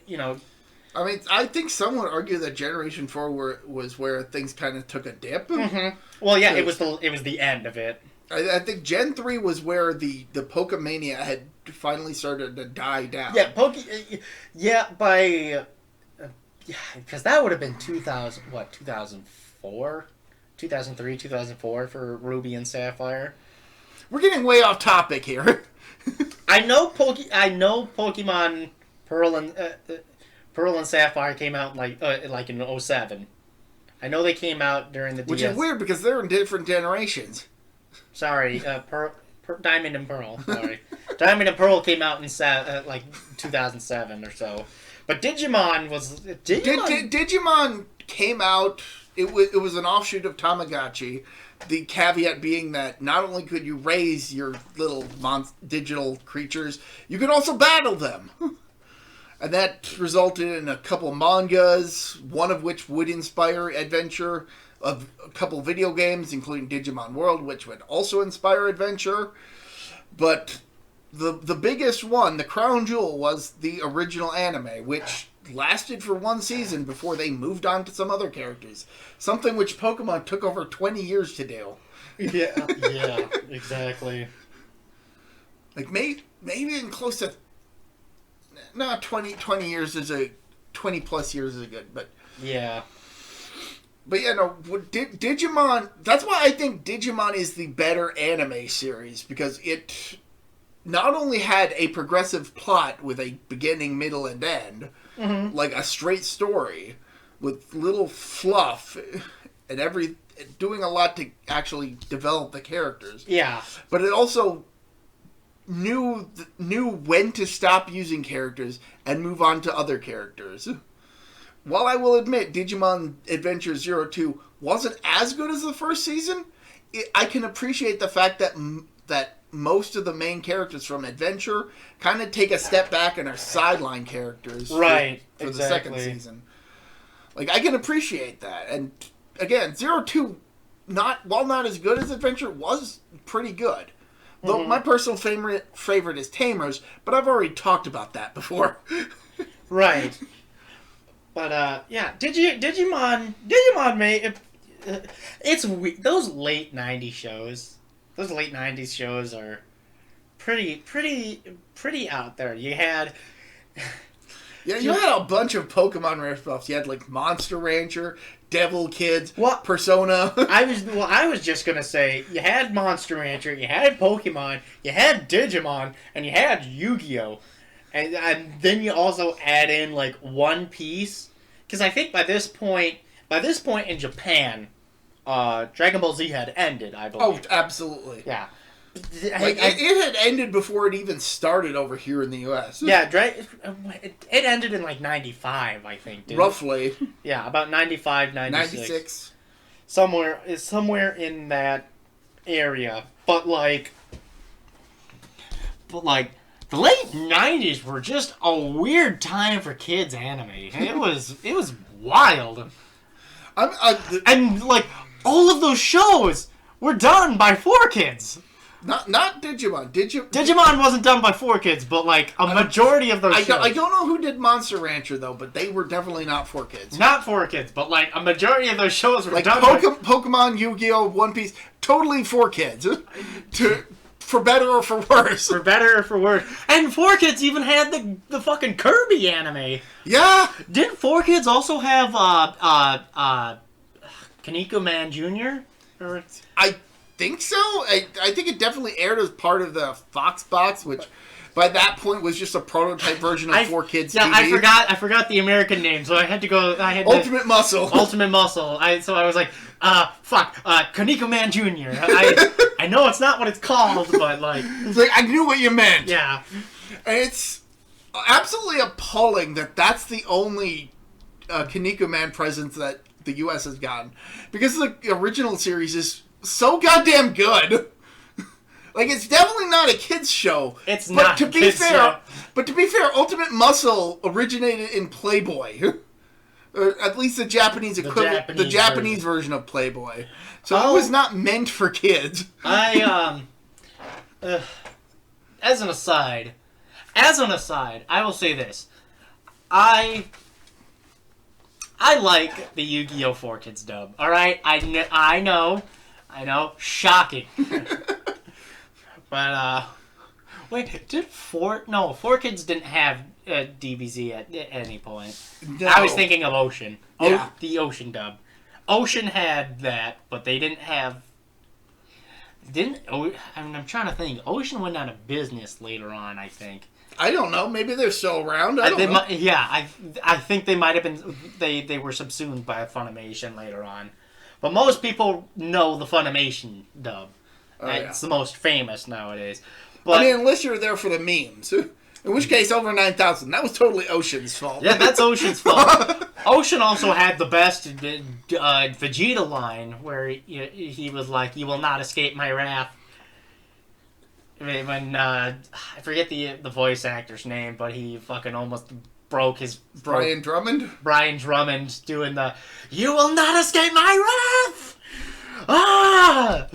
mean, I think some would argue that Generation 4 was where things kind of took a dip. Mm-hmm. Well, yeah, it was the end of it. I think Gen 3 was where the Pokemania had finally started to die down. Yeah, because that would have been 2004? 2003, 2004 for Ruby and Sapphire. We're getting way off topic here. I know Pokemon Pearl and Sapphire came out like in 07. I know they came out during the DS. Which is weird because they're in different generations. Sorry, Diamond and Pearl. Sorry, Diamond and Pearl came out in 2007 or so. But Digimon was Digimon came out. It was an offshoot of Tamagotchi. The caveat being that not only could you raise your little digital creatures, you could also battle them. And that resulted in a couple mangas, one of which would inspire adventure, a couple video games, including Digimon World, which would also inspire adventure. But the biggest one, the crown jewel, was the original anime, which lasted for one season before they moved on to some other characters. Something which Pokemon took over 20 years to do. Yeah, exactly. Like, maybe in close to... No, 20 years is 20 plus years is good, but... Yeah. But yeah, no, Digimon... That's why I think Digimon is the better anime series, because it not only had a progressive plot with a beginning, middle, and end, like a straight story, with little fluff, and doing a lot to actually develop the characters. Yeah. But it also knew when to stop using characters and move on to other characters. While I will admit Digimon Adventure 02 wasn't as good as the first season, I can appreciate the fact that most of the main characters from Adventure kind of take a step back and are sideline characters for exactly. The second season. Like, I can appreciate that. And again, 02, while not as good as Adventure, was pretty good. Though my personal favorite is Tamers, but I've already talked about that before. Right. But yeah, Digimon made it's weird. Those late '90s shows. Those late '90s shows are pretty out there. You had. Yeah, you had a bunch of Pokemon ripoffs. You had like Monster Rancher, Devil Kids, Persona. I was just gonna say you had Monster Rancher, you had Pokemon, you had Digimon, and you had Yu-Gi-Oh, and then you also add in like One Piece because I think by this point in Japan, Dragon Ball Z had ended, I believe. Oh, absolutely. Yeah. Like, it had ended before it even started over here in the U.S. Yeah, it ended in like 95, I think. Roughly. Yeah, about 95, 96. 96. Somewhere in that area. But like the late 90s were just a weird time for kids anime. It was wild. And like all of those shows were done by 4Kids. Not Digimon. Digimon wasn't done by 4Kids, but like a majority of those shows. I don't know who did Monster Rancher though, but they were definitely not 4Kids. Not 4Kids, but like a majority of those shows were like done Pokemon, Yu-Gi-Oh, One Piece, totally 4Kids. For better or for worse. For better or for worse. And 4Kids even had the fucking Kirby anime. Yeah. Didn't 4Kids also have Kaneko Man Jr.? I think so. I think it definitely aired as part of the Fox box, which by that point was just a prototype version of 4Kids yeah, TV. I forgot the American name, so I had to go. Ultimate Muscle. Ultimate Muscle. So I was like, Kaneko Man Jr. I know it's not what it's called, but like, it's like I knew what you meant. Yeah, and it's absolutely appalling that that's the only Kaneko Man presence that the U.S. has gotten, because the original series is so goddamn good. Like, it's definitely not a kids show. It's not a kids show. But to be fair, Ultimate Muscle originated in Playboy. Or at least the Japanese equivalent, the Japanese version of Playboy. So it was not meant for kids. As an aside, I will say this. I like the Yu-Gi-Oh! 4Kids dub. Alright? I know. Shocking. But, wait, 4Kids didn't have DBZ at any point. No. I was thinking of Ocean. Yeah. The Ocean dub. Ocean had that, but they didn't have... I'm trying to think. Ocean went out of business later on, I think. I don't know. Maybe they're still around. I don't know. I think they might have been... They were subsumed by Funimation later on. But most people know the Funimation dub. It's the most famous nowadays. But, I mean, unless you're there for the memes. In which case, over 9,000. That was totally Ocean's fault. Yeah, that's Ocean's fault. Ocean also had the best Vegeta line, where he was like, "You will not escape my wrath." When I forget the voice actor's name, but he fucking almost broke Brian Drummond? Brian Drummond doing the "You will not escape my wrath!" Ah!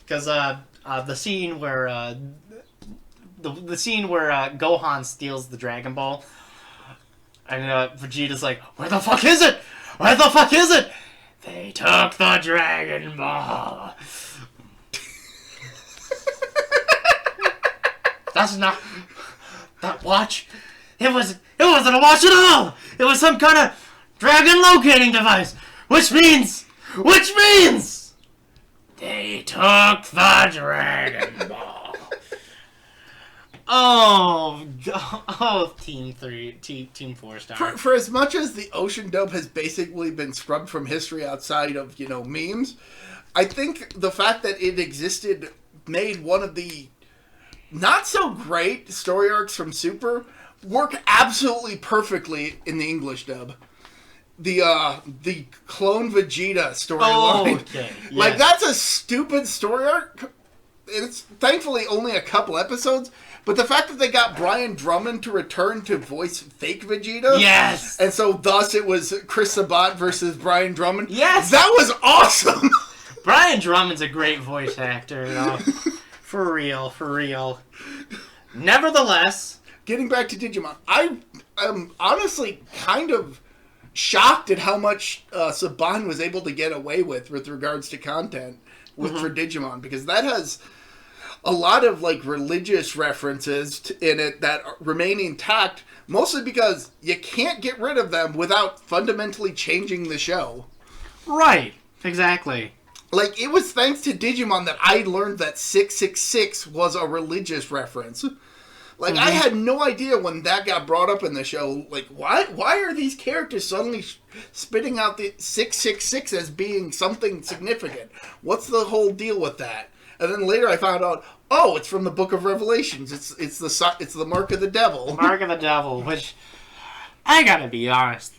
Because the scene where the scene where Gohan steals the Dragon Ball, and Vegeta's like, "Where the fuck is it? Where the fuck is it? They took the Dragon Ball." That's not that watch. It wasn't a watch at all. It was some kind of dragon locating device, which means they took the Dragon Ball. Team 4 star. For as much as the Ocean dub has basically been scrubbed from history outside of, memes, I think the fact that it existed made one of the not so great story arcs from Super work absolutely perfectly in the English dub. The clone Vegeta storyline. Okay. Yes. Like, that's a stupid story arc. It's thankfully only a couple episodes, but the fact that they got Brian Drummond to return to voice fake Vegeta. Yes. And so thus it was Chris Sabat versus Brian Drummond. Yes. That was awesome. Brian Drummond's a great voice actor, though. For real. Nevertheless, getting back to Digimon, I am honestly kind of shocked at how much Saban was able to get away with regards to content for Digimon, because that has a lot of religious references in it that remain intact, mostly because you can't get rid of them without fundamentally changing the show. Right, exactly. It was thanks to Digimon that I learned that 666 was a religious reference. Like, I had no idea when that got brought up in the show. Like, why are these characters suddenly spitting out the 666 as being something significant? What's the whole deal with that? And then later I found out, oh, it's from the Book of Revelations. It's the mark of the devil. The mark of the devil, which I gotta be honest.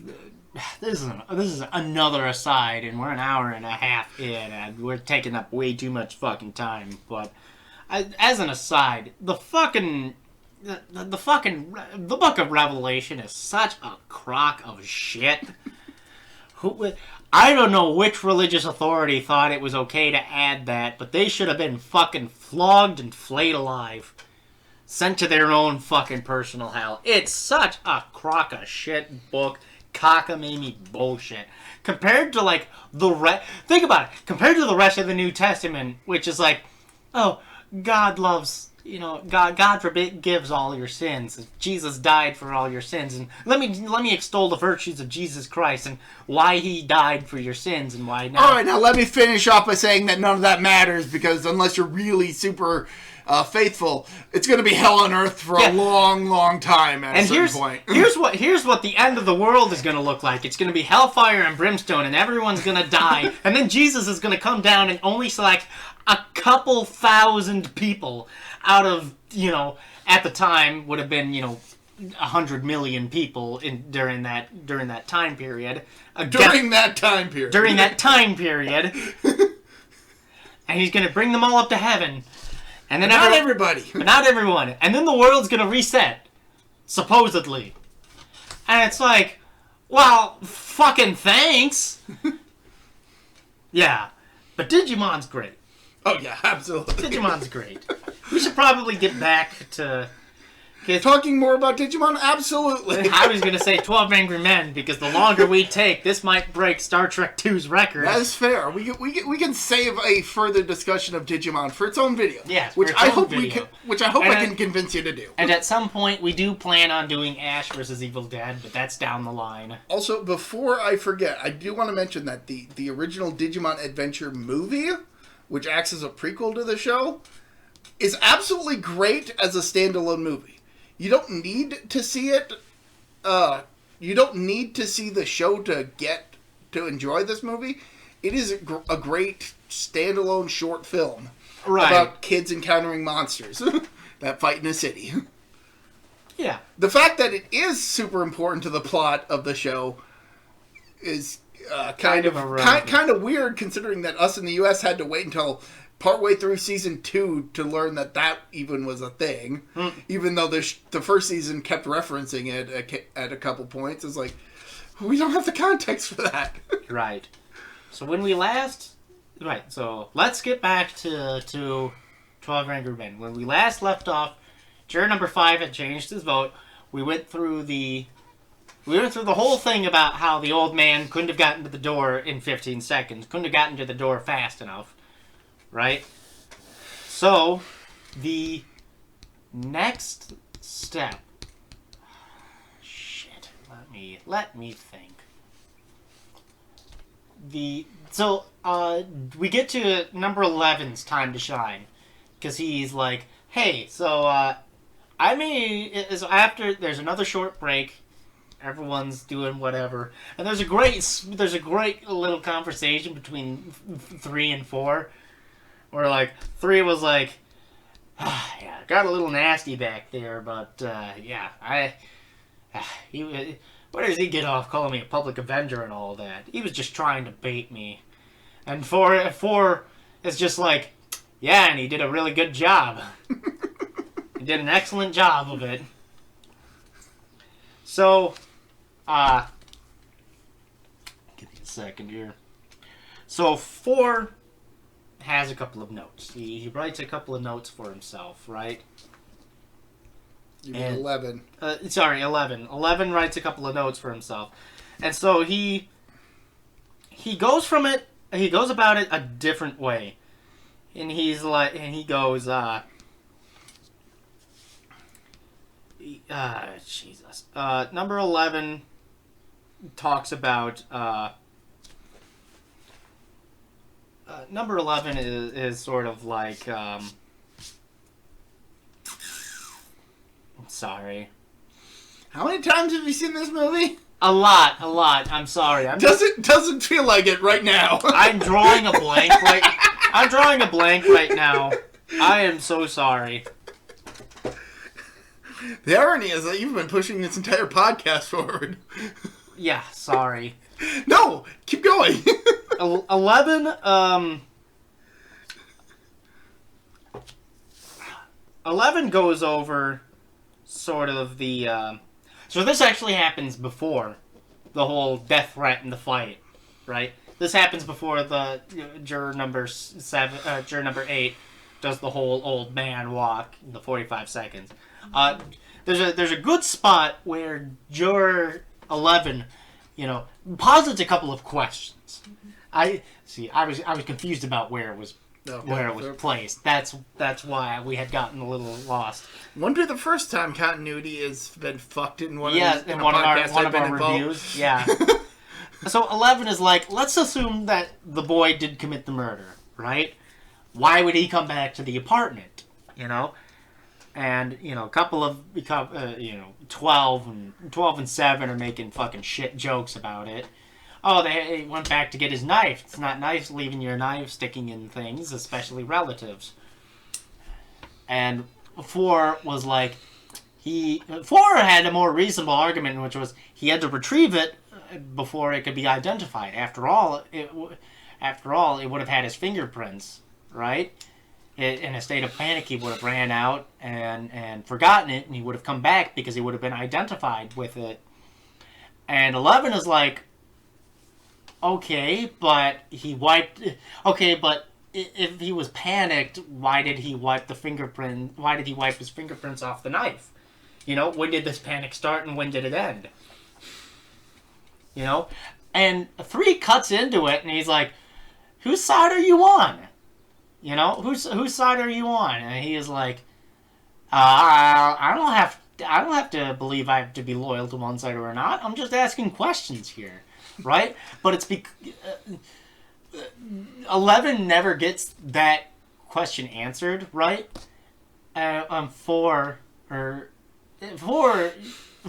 This is another aside, and we're an hour and a half in, and we're taking up way too much fucking time. But as an aside, the Book of Revelation is such a crock of shit. I don't know which religious authority thought it was okay to add that, but they should have been fucking flogged and flayed alive. Sent to their own fucking personal hell. It's such a crock of shit book. Cockamamie bullshit. Compared to, like, think about it. Compared to the rest of the New Testament, which is like, oh, God loves, God forgives all your sins. Jesus died for all your sins. And let me extol the virtues of Jesus Christ and why he died for your sins and why now. All right, now let me finish off by saying that none of that matters, because unless you're really super faithful, it's going to be hell on earth for a long, long time at a certain point. here's what the end of the world is going to look like. It's going to be hellfire and brimstone, and everyone's going to die. And then Jesus is going to come down and only select a couple thousand people out of, at the time would have been, 100 million people during that time period. During that time period. And he's going to bring them all up to heaven. And then not everybody. But not everyone. And then the world's going to reset. Supposedly. And it's like, well, fucking thanks. Yeah. But Digimon's great. Oh, yeah, absolutely. Digimon's great. We should probably get back to... Talking more about Digimon? Absolutely. I was going to say 12 Angry Men, because the longer we take, this might break Star Trek 2's record. That is fair. We can save a further discussion of Digimon for its own video. Yes, which I hope I can convince you to do. And at some point, we do plan on doing Ash vs. Evil Dead, but that's down the line. Also, before I forget, I do want to mention that the original Digimon Adventure movie, which acts as a prequel to the show, is absolutely great as a standalone movie. You don't need to see it. You don't need to see the show to enjoy this movie. It is a great standalone short film about kids encountering monsters that fight in a city. Yeah. The fact that it is super important to the plot of the show is kind of weird, considering that us in the U.S. had to wait until partway through season 2 to learn that even was a thing. Even though the first season kept referencing it at a couple points. It's like, we don't have the context for that. Right. So when we last... Right, so let's get back to 12 Angry Men. When we last left off, juror number 5 had changed his vote. We went through the whole thing about how the old man couldn't have gotten to the door in 15 seconds. Couldn't have gotten to the door fast enough. Right? So, the next step... Shit. Let me think. We get to number 11's time to shine. Because he's like, hey, so, after there's another short break, everyone's doing whatever, and there's a great little conversation between 3 and 4, where, like, 3 was like, yeah, got a little nasty back there, but, yeah, where does he get off calling me a public avenger and all that? He was just trying to bait me. And 4 is just like, yeah, and he did a really good job. He did an excellent job of it. So, give me a second here. So, 4 has a couple of notes. He writes a couple of notes for himself, right? You mean 11. 11. 11 writes a couple of notes for himself. And so he goes about it a different way. And he goes, Jesus. Number 11 talks about, number 11 is sort of like, Sorry. How many times have you seen this movie? A lot. I'm sorry. Doesn't feel like it right now. I'm drawing a blank right now. I am so sorry. The irony is that you've been pushing this entire podcast forward. Yeah, sorry. No, keep going. 11, 11 goes over sort of the, so this actually happens before the whole death threat in the fight, right? This happens before the juror number 8 does the whole old man walk in the 45 seconds. There's a good spot where juror 11, posits a couple of questions. I was confused about where it was placed. That's why we had gotten a little lost. Wouldn't be the first time continuity has been fucked in one of our reviews. Yeah. So 11 is like, let's assume that the boy did commit the murder, right? Why would he come back to the apartment? And a couple of 12 and 7 are making fucking shit jokes about it. Oh, they went back to get his knife. It's not nice leaving your knife sticking in things, especially relatives. And 4 was like, 4 had a more reasonable argument, which was he had to retrieve it before it could be identified. After all, it would have had his fingerprints, right? In a state of panic, he would have ran out and forgotten it, and he would have come back because he would have been identified with it. And 11 is like, okay, but if he was panicked, why did he wipe his fingerprints off the knife? When did this panic start and when did it end? And 3 cuts into it, and he's like, whose side are you on? Whose side are you on? And he is like, I don't have to believe I have to be loyal to one side or not. I'm just asking questions here, right? But it's 11 never gets that question answered, right? 4 and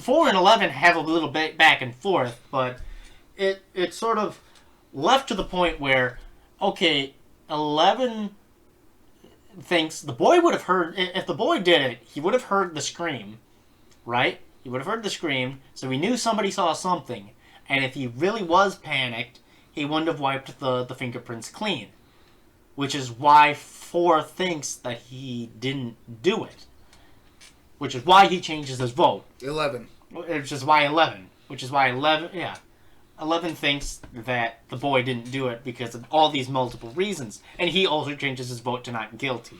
11 have a little bit back and forth, but it's sort of left to the point where, okay, 11 thinks the boy would have heard, if the boy did it, he would have heard the scream, right? He would have heard the scream, so he knew somebody saw something. And if he really was panicked, he wouldn't have wiped the fingerprints clean. Which is why 4 thinks that he didn't do it. Which is why he changes his vote. 11. Which is why 11 thinks that the boy didn't do it because of all these multiple reasons. And he also changes his vote to not guilty.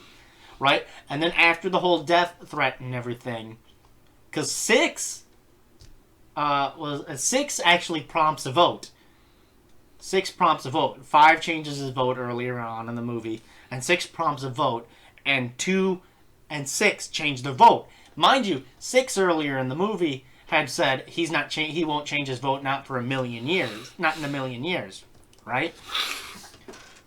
Right? And then after the whole death threat and everything, because 6 actually prompts a vote. 6 prompts a vote. 5 changes his vote earlier on in the movie, and 6 prompts a vote, and 2 and 6 change their vote. Mind you, 6 earlier in the movie had said he won't change his vote not in a million years, right?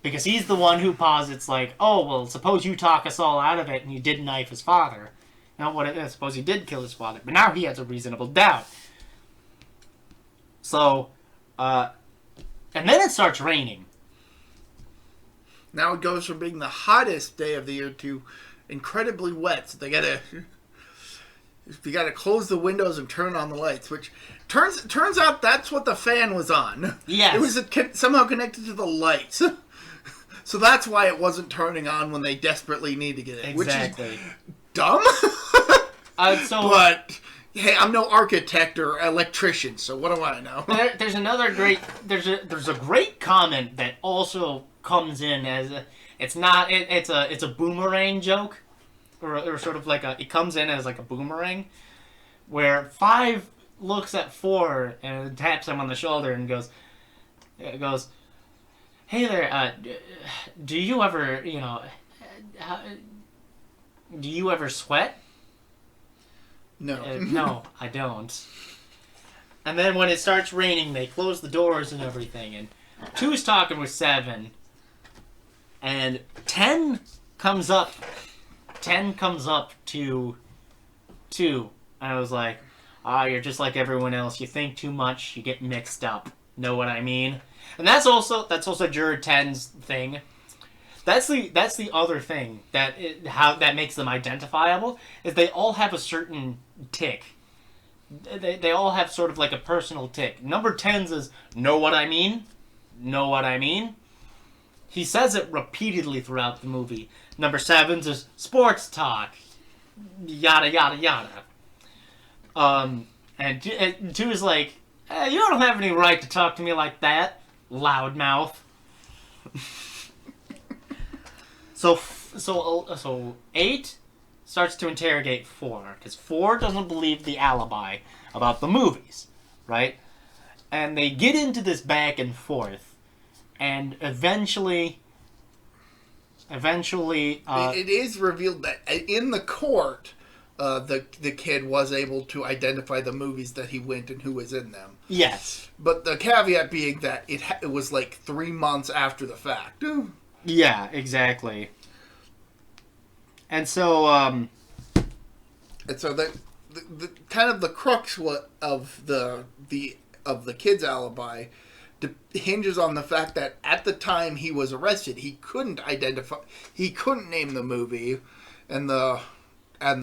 Because he's the one who posits like, oh, well, suppose you talk us all out of it and you did knife his father. Now, suppose he did kill his father, but now he has a reasonable doubt. So, and then it starts raining. Now it goes from being the hottest day of the year to incredibly wet. So they gotta close the windows and turn on the lights, which turns out that's what the fan was on. Yes. It was somehow connected to the lights. So that's why it wasn't turning on when they desperately need to get it. Exactly. Which is dumb. But hey, I'm no architect or electrician, so what do I know? There's a great comment that also comes in as it's a boomerang joke, or sort of like it comes in as like a boomerang, where 5 looks at 4 and taps him on the shoulder and goes, hey there, do you ever sweat? No. No, I don't. And then when it starts raining, they close the doors and everything. And 2's talking with 7. And 10 comes up to And I was like, you're just like everyone else. You think too much, you get mixed up. Know what I mean? And that's also Juror 10's thing. That's the other thing that makes them identifiable is they all have a certain tick. They all have sort of like a personal tick. Number 10's is know what I mean? Know what I mean? He says it repeatedly throughout the movie. Number 7's is sports talk. Yada yada yada. And 2 is like, you don't have any right to talk to me like that, loudmouth. So 8 starts to interrogate 4 because 4 doesn't believe the alibi about the movies, right? And they get into this back and forth, and eventually, it is revealed that in the court, the kid was able to identify the movies that he went and who was in them. Yes, but the caveat being that it was like 3 months after the fact. Yeah, exactly. And so, the kind of the crux of the kid's alibi hinges on the fact that at the time he was arrested, he couldn't name the movie and the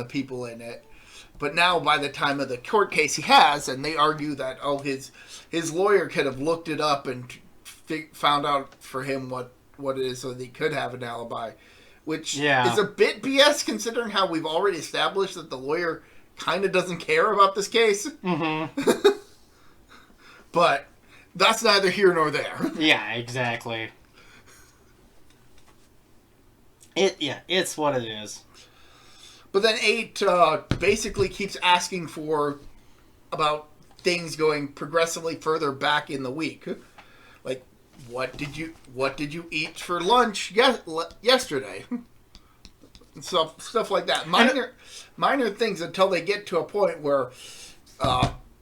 people in it. But now, by the time of the court case, he has, and they argue that his lawyer could have looked it up and found out for him what it is, so that he could have an alibi, which is a bit BS considering how we've already established that the lawyer kind of doesn't care about this case. Mm-hmm. But that's neither here nor there. Yeah, exactly. It's what it is. But then 8 basically keeps asking about things going progressively further back in the week. Like, what did you eat for lunch yesterday? Stuff like that. Minor things until they get to a point where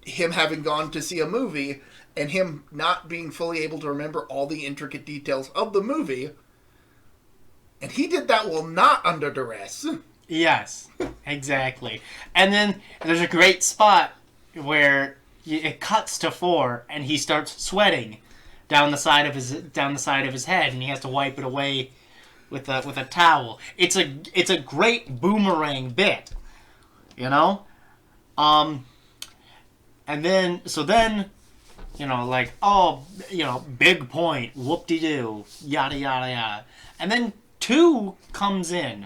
him having gone to see a movie and him not being fully able to remember all the intricate details of the movie. And he did that while not under duress. Yes, exactly. And then there's a great spot where it cuts to 4 and he starts sweating down the side of his head, and he has to wipe it away with a towel. It's a great boomerang bit, you know. And then like, big point, whoop-de-doo, yada yada yada, and then 2 comes in.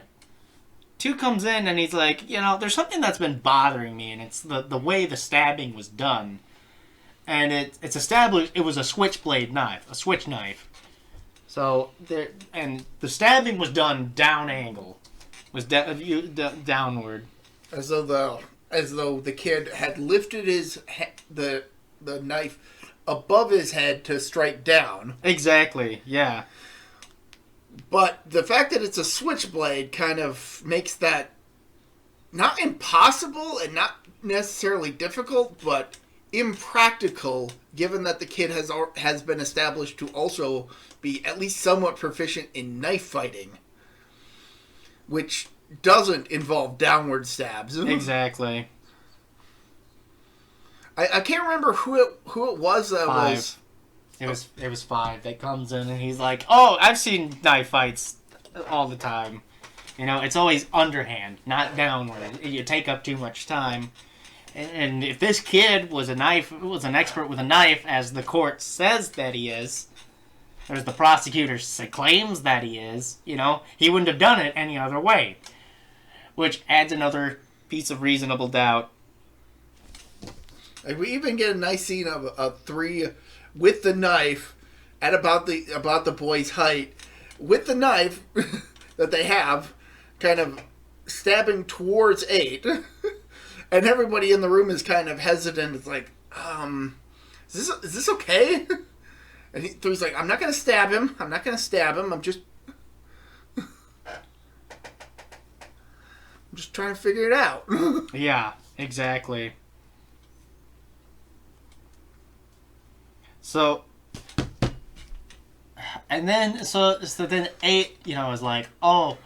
2 comes in and he's like, there's something that's been bothering me, and it's the way the stabbing was done. And it's established it was a switch knife. So and the stabbing was done down angle, was downward, as though the kid had lifted the knife above his head to strike down. Exactly. Yeah. But the fact that it's a switchblade kind of makes that not impossible and not necessarily difficult, but impractical, given that the kid has been established to also be at least somewhat proficient in knife fighting, which doesn't involve downward stabs. Exactly. I can't remember who it was that 5. It was 5 that comes in and he's like, "Oh, I've seen knife fights all the time. It's always underhand, not downward. You take up too much time." And if this kid was an expert with a knife, as the court says that he is, or as the prosecutor claims that he is, he wouldn't have done it any other way. Which adds another piece of reasonable doubt. Like, we even get a nice scene of 3 with the knife at about the boy's height, with the knife that they have, kind of stabbing towards 8. And everybody in the room is kind of hesitant. It's like, is this okay? And he's like, I'm not going to stab him. I'm just trying to figure it out. Yeah, exactly. So, and then, so then 8, is like, oh,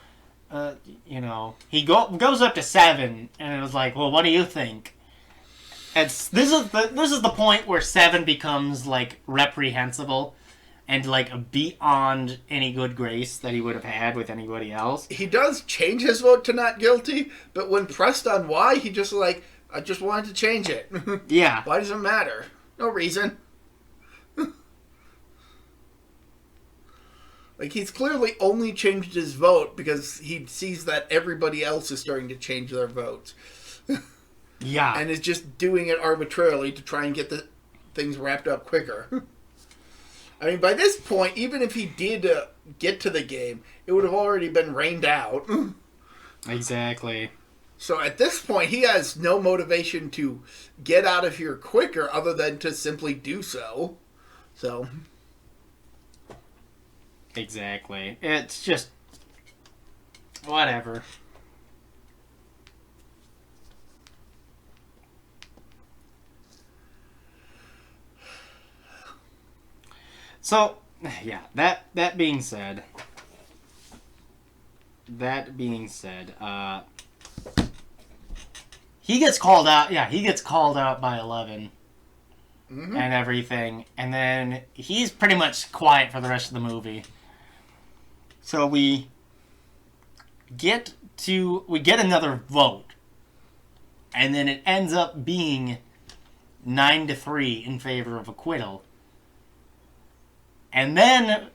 he goes up to 7, and it was like, well, what do you think? This is the point where 7 becomes like reprehensible, and like beyond any good grace that he would have had with anybody else. He does change his vote to not guilty, but when pressed on why, he just like, I just wanted to change it. Yeah. Why does it matter? No reason. Like, he's clearly only changed his vote because he sees that everybody else is starting to change their votes. Yeah. And is just doing it arbitrarily to try and get the things wrapped up quicker. I mean, by this point, even if he did get to the game, it would have already been rained out. Exactly. So at this point, he has no motivation to get out of here quicker other than to simply do so. So... Exactly. It's just... whatever. So, yeah, that being said, he gets called out. Yeah, he gets called out by 11 and everything, and then he's pretty much quiet for the rest of the movie. So we get another vote, and then it ends up being 9-3 in favor of acquittal. And then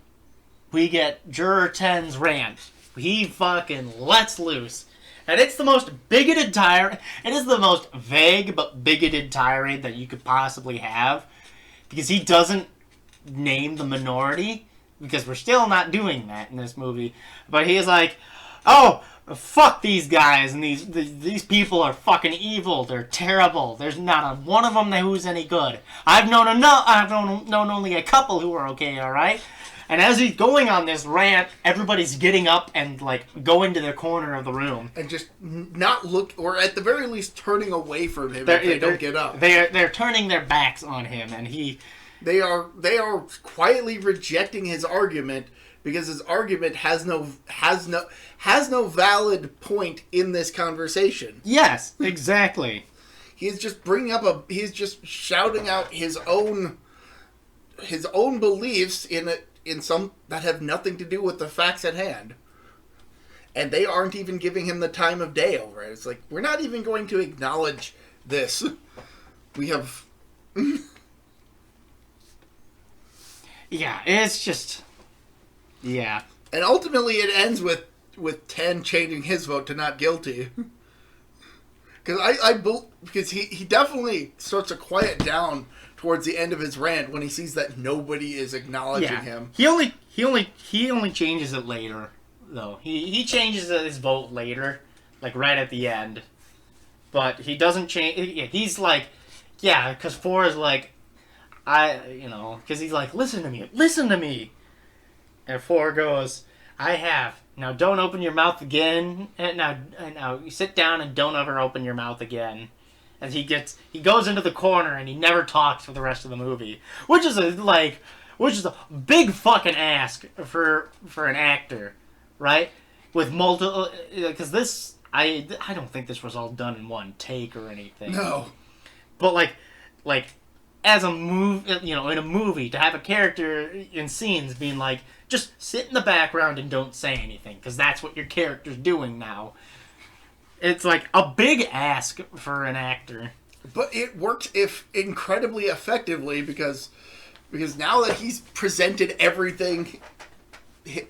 we get Juror 10's rant. He fucking lets loose. And it's the most bigoted tirade. It is the most vague but bigoted tirade that you could possibly have. Because he doesn't name the minority. Because we're still not doing that in this movie. But he's like, oh, fuck these guys. And these people are fucking evil. They're terrible. There's not one of them who's any good. I've known only a couple who are okay, alright? And as he's going on this rant, everybody's getting up and, like, going to their corner of the room. And just not look, or at the very least turning away from him if they don't get up. They're turning their backs on him, and They are quietly rejecting his argument because his argument has no valid point in this conversation. Yes, exactly. He's just shouting out his own beliefs in some that have nothing to do with the facts at hand. And they aren't even giving him the time of day over it. It's like, we're not even going to acknowledge this. We have... Yeah, it's just... Yeah. And ultimately it ends with 10 changing his vote to not guilty. Because he definitely starts to quiet down towards the end of his rant when he sees that nobody is acknowledging him. He only changes it later, though. He changes his vote later, like right at the end. But he doesn't change. He's like, yeah, because 4 is like, because he's like, listen to me. And 4 goes, I have. Now don't open your mouth again. And now you sit down and don't ever open your mouth again. And he goes into the corner and he never talks for the rest of the movie, which is a big fucking ask for an actor, right? With multiple, because this I don't think this was all done in one take or anything. No, but like as a in a movie, to have a character in scenes being like, just sit in the background and don't say anything, because that's what your character's doing now. It's like a big ask for an actor. But it works incredibly effectively because now that he's presented everything,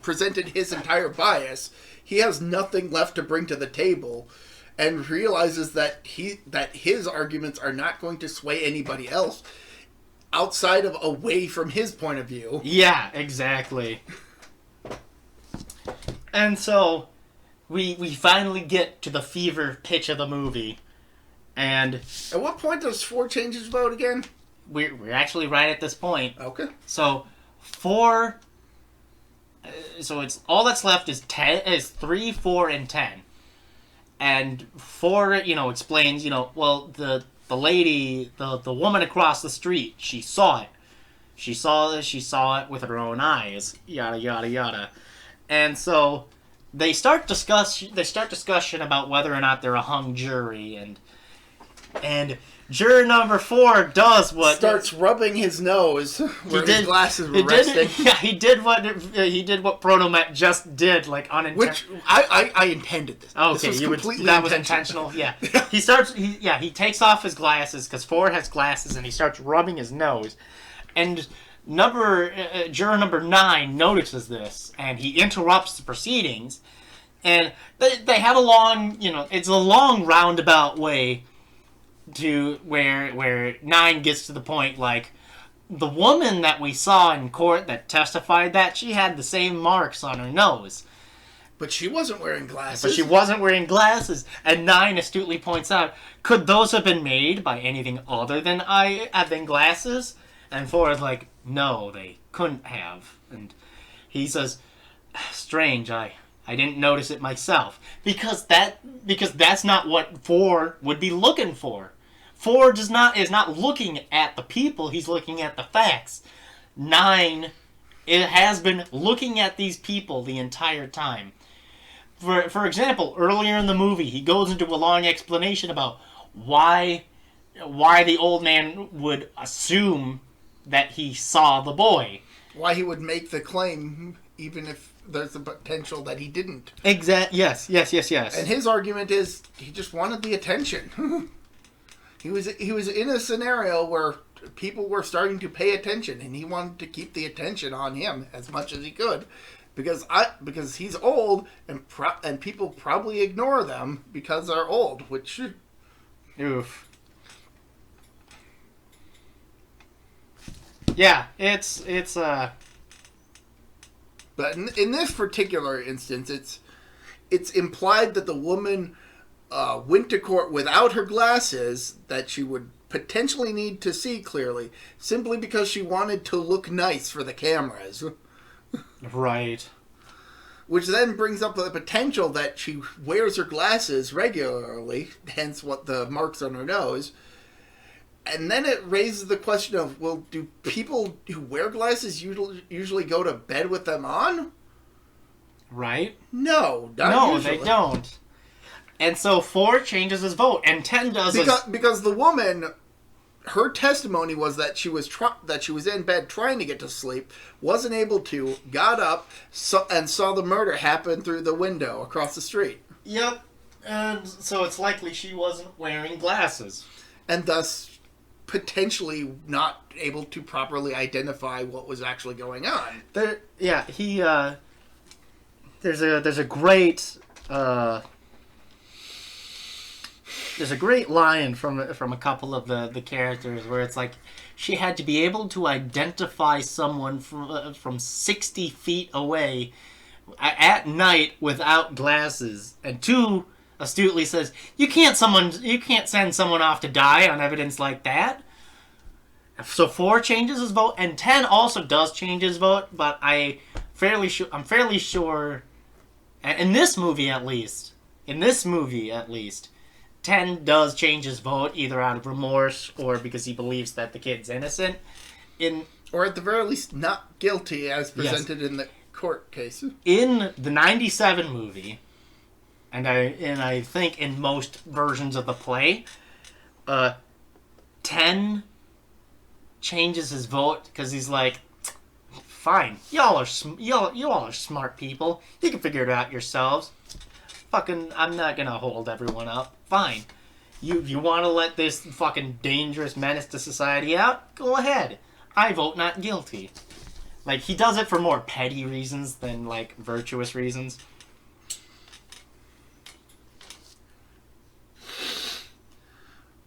presented his entire bias, he has nothing left to bring to the table, and realizes that his arguments are not going to sway anybody else outside of away from his point of view. Yeah, exactly. And so we finally get to the fever pitch of the movie. And at what point does 4 change his vote again? We're actually right at this point. Okay. So 4. So it's all that's left is 3, 4, and 10. And 4, explains, well, the lady, the woman across the street, she saw it. She saw it with her own eyes. Yada yada yada. And so they start discussion about whether or not they're a hung jury, and juror number 4 does what starts rubbing his nose where his glasses were resting. He did what ProtoMet just did, like unintentional. Which I intended this. Okay, this was completely that was intentional. Yeah, he takes off his glasses because 4 has glasses, and he starts rubbing his nose, and juror number 9 notices this, and he interrupts the proceedings, and they have a long, it's a long roundabout way to where 9 gets to the point, like, the woman that we saw in court that testified that she had the same marks on her nose. But she wasn't wearing glasses. And 9 astutely points out, could those have been made by anything other than glasses? And 4 is like, no, they couldn't have. And he says, strange, I didn't notice it myself. Because that's not what 4 would be looking for. 4 is not looking at the people, he's looking at the facts. 9 has been looking at these people the entire time. For example, earlier in the movie, he goes into a long explanation about why the old man would assume that he saw the boy. Why he would make the claim even if there's a potential that he didn't. Yes. And his argument is he just wanted the attention. He was in a scenario where people were starting to pay attention, and he wanted to keep the attention on him as much as he could, because he's old, and people probably ignore them because they're old, which. Oof. Yeah, it's But in this particular instance, it's implied that the woman went to court without her glasses that she would potentially need to see clearly, simply because she wanted to look nice for the cameras. Right. Which then brings up the potential that she wears her glasses regularly, hence what the marks on her nose. And then it raises the question of, well, do people who wear glasses usually go to bed with them on? Right? No, not usually. They don't. And so 4 changes his vote, and 10 does because the woman, her testimony was that she was in bed trying to get to sleep, wasn't able to, got up, and saw the murder happen through the window across the street. Yep. And so it's likely she wasn't wearing glasses. And thus, potentially not able to properly identify what was actually going on. There's a great line from a couple of the characters where it's like she had to be able to identify someone from 60 feet away at night without glasses, and 2 astutely says you can't send someone off to die on evidence like that. So 4 changes his vote, and 10 also does change his vote, but I'm fairly sure, in this movie at least, 10 does change his vote, either out of remorse or because he believes that the kid's innocent. Or at the very least, not guilty as presented in the court case. In the 97 movie, and I think in most versions of the play, 10 changes his vote because he's like, fine, you all are smart people. You can figure it out yourselves. Fucking, I'm not gonna hold everyone up. Fine. You want to let this fucking dangerous menace to society out? Go ahead. I vote not guilty. Like, he does it for more petty reasons than, like, virtuous reasons.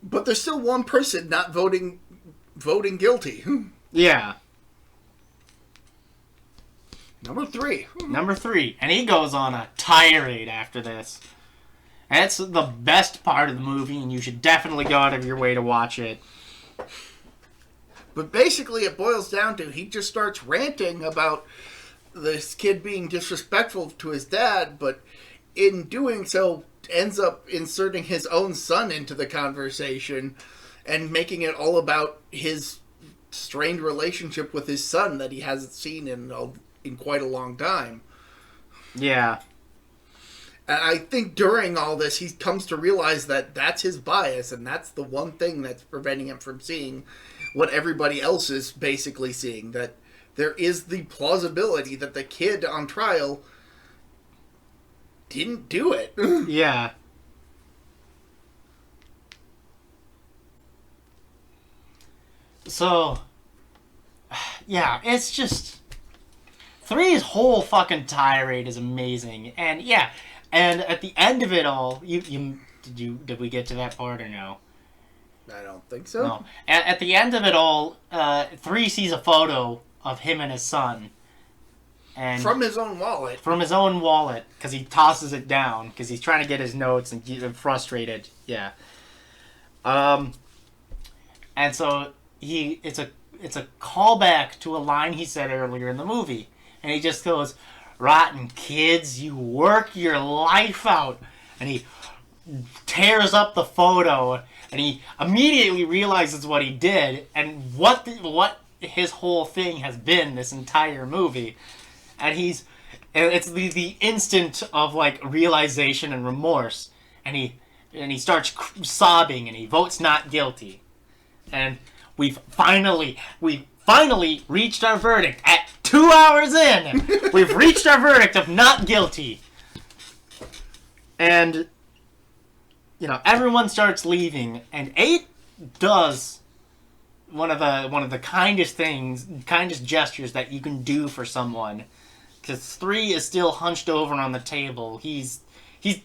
But there's still one person not voting guilty. Yeah. Number 3. And he goes on a tirade after this. That's the best part of the movie, and you should definitely go out of your way to watch it. But basically it boils down to he just starts ranting about this kid being disrespectful to his dad, but in doing so ends up inserting his own son into the conversation and making it all about his strained relationship with his son that he hasn't seen in quite a long time. Yeah. And I think during all this, he comes to realize that that's his bias, and that's the one thing that's preventing him from seeing what everybody else is basically seeing. That there is the plausibility that the kid on trial didn't do it. Yeah. So, yeah, it's just... 3's whole fucking tirade is amazing. And, yeah, and at the end of it all, did we get to that part or no? I don't think so. No. At the end of it all, 3 sees a photo of him and his son. And from his own wallet. From his own wallet, because he tosses it down, because he's trying to get his notes and get frustrated. Yeah. And so it's a callback to a line he said earlier in the movie. And he just goes, "Rotten kids, you work your life out." And he tears up the photo, and he immediately realizes what he did and what his whole thing has been this entire movie. And it's the instant of like realization and remorse, and he starts sobbing, and he votes not guilty. And we've finally reached our verdict at 2 hours in. We've reached our verdict of not guilty. And everyone starts leaving, and 8 does one of the kindest gestures that you can do for someone, because 3 is still hunched over on the table. He's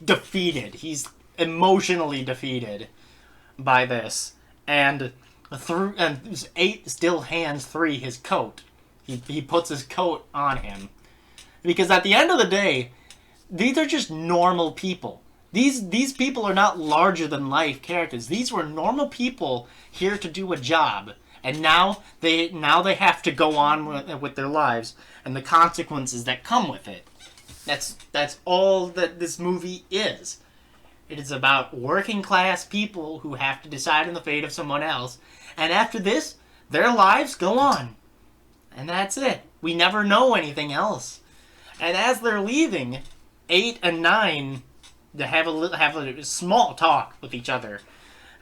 defeated. He's emotionally defeated by this, and 8 still hands 3 his coat. He puts his coat on him, because at the end of the day, these are just normal people. These people are not larger than life characters. These were normal people here to do a job, and now they have to go on with their lives and the consequences that come with it. That's all that this movie is. It is about working class people who have to decide on the fate of someone else, and after this, their lives go on, and that's it. We never know anything else. And as they're leaving, 8 and 9 have a small talk with each other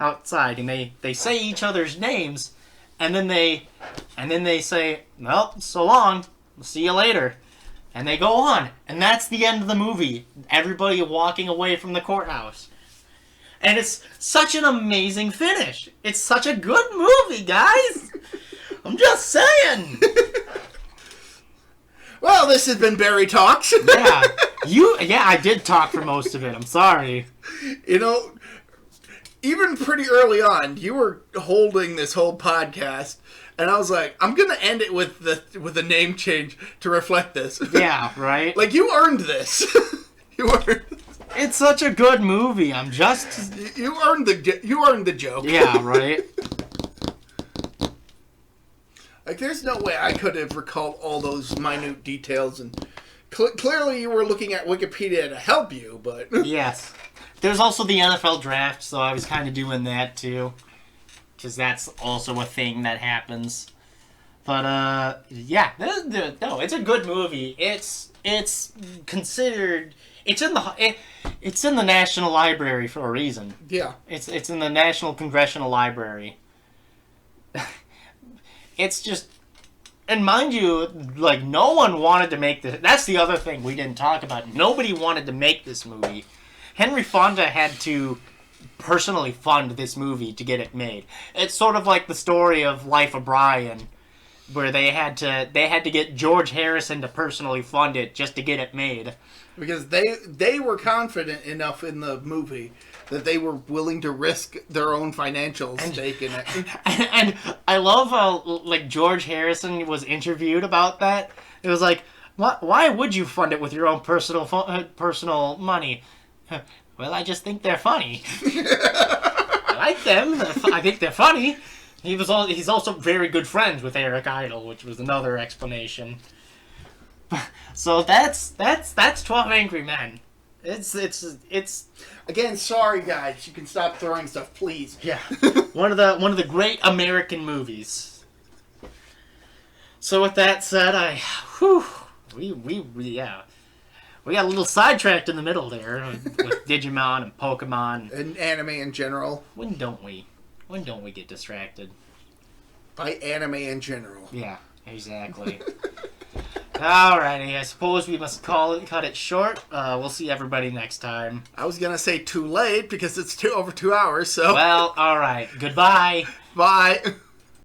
outside, and they say each other's names, and then they say, "Well, so long. We'll see you later." And they go on, and that's the end of the movie. Everybody walking away from the courthouse. And it's such an amazing finish. It's such a good movie, guys. I'm just saying. Well, this has been Barry Talks. Yeah, I did talk for most of it. I'm sorry. Even pretty early on, you were holding this whole podcast, and I was like, I'm gonna end it with a name change to reflect this. Yeah, right. Like, you earned this. You earned. It's such a good movie. I'm just. You earned the joke. Yeah, right. Like, there's no way I could have recalled all those minute details, and clearly you were looking at Wikipedia to help you, but... Yes. There's also the NFL draft, so I was kind of doing that, too. Because that's also a thing that happens. But, yeah. No, it's a good movie. It's considered... It's in the National Library for a reason. Yeah. It's in the National Congressional Library. It's just, and mind you, like, no one wanted to make this. That's the other thing we didn't talk about. Nobody wanted to make this movie. Henry Fonda had to personally fund this movie to get it made. It's sort of like the story of Life of Brian, where they had to get George Harrison to personally fund it just to get it made. Because they were confident enough in the movie that they were willing to risk their own financial stake in it. And I love how, like, George Harrison was interviewed about that. It was like, why would you fund it with your own personal money? Well, I just think they're funny. I like them. I think they're funny. He's also very good friends with Eric Idle, which was another explanation. So that's 12 Angry Men. It's again, sorry guys, you can stop throwing stuff, please. Yeah. one of the great American movies. So with that said, We got a little sidetracked in the middle there with Digimon and Pokemon. And anime in general. When don't we? When don't we get distracted? By anime in general. Yeah, exactly. Alrighty, I suppose we must cut it short. We'll see everybody next time. I was gonna say too late because it's over 2 hours. So well, all right. Goodbye. Bye.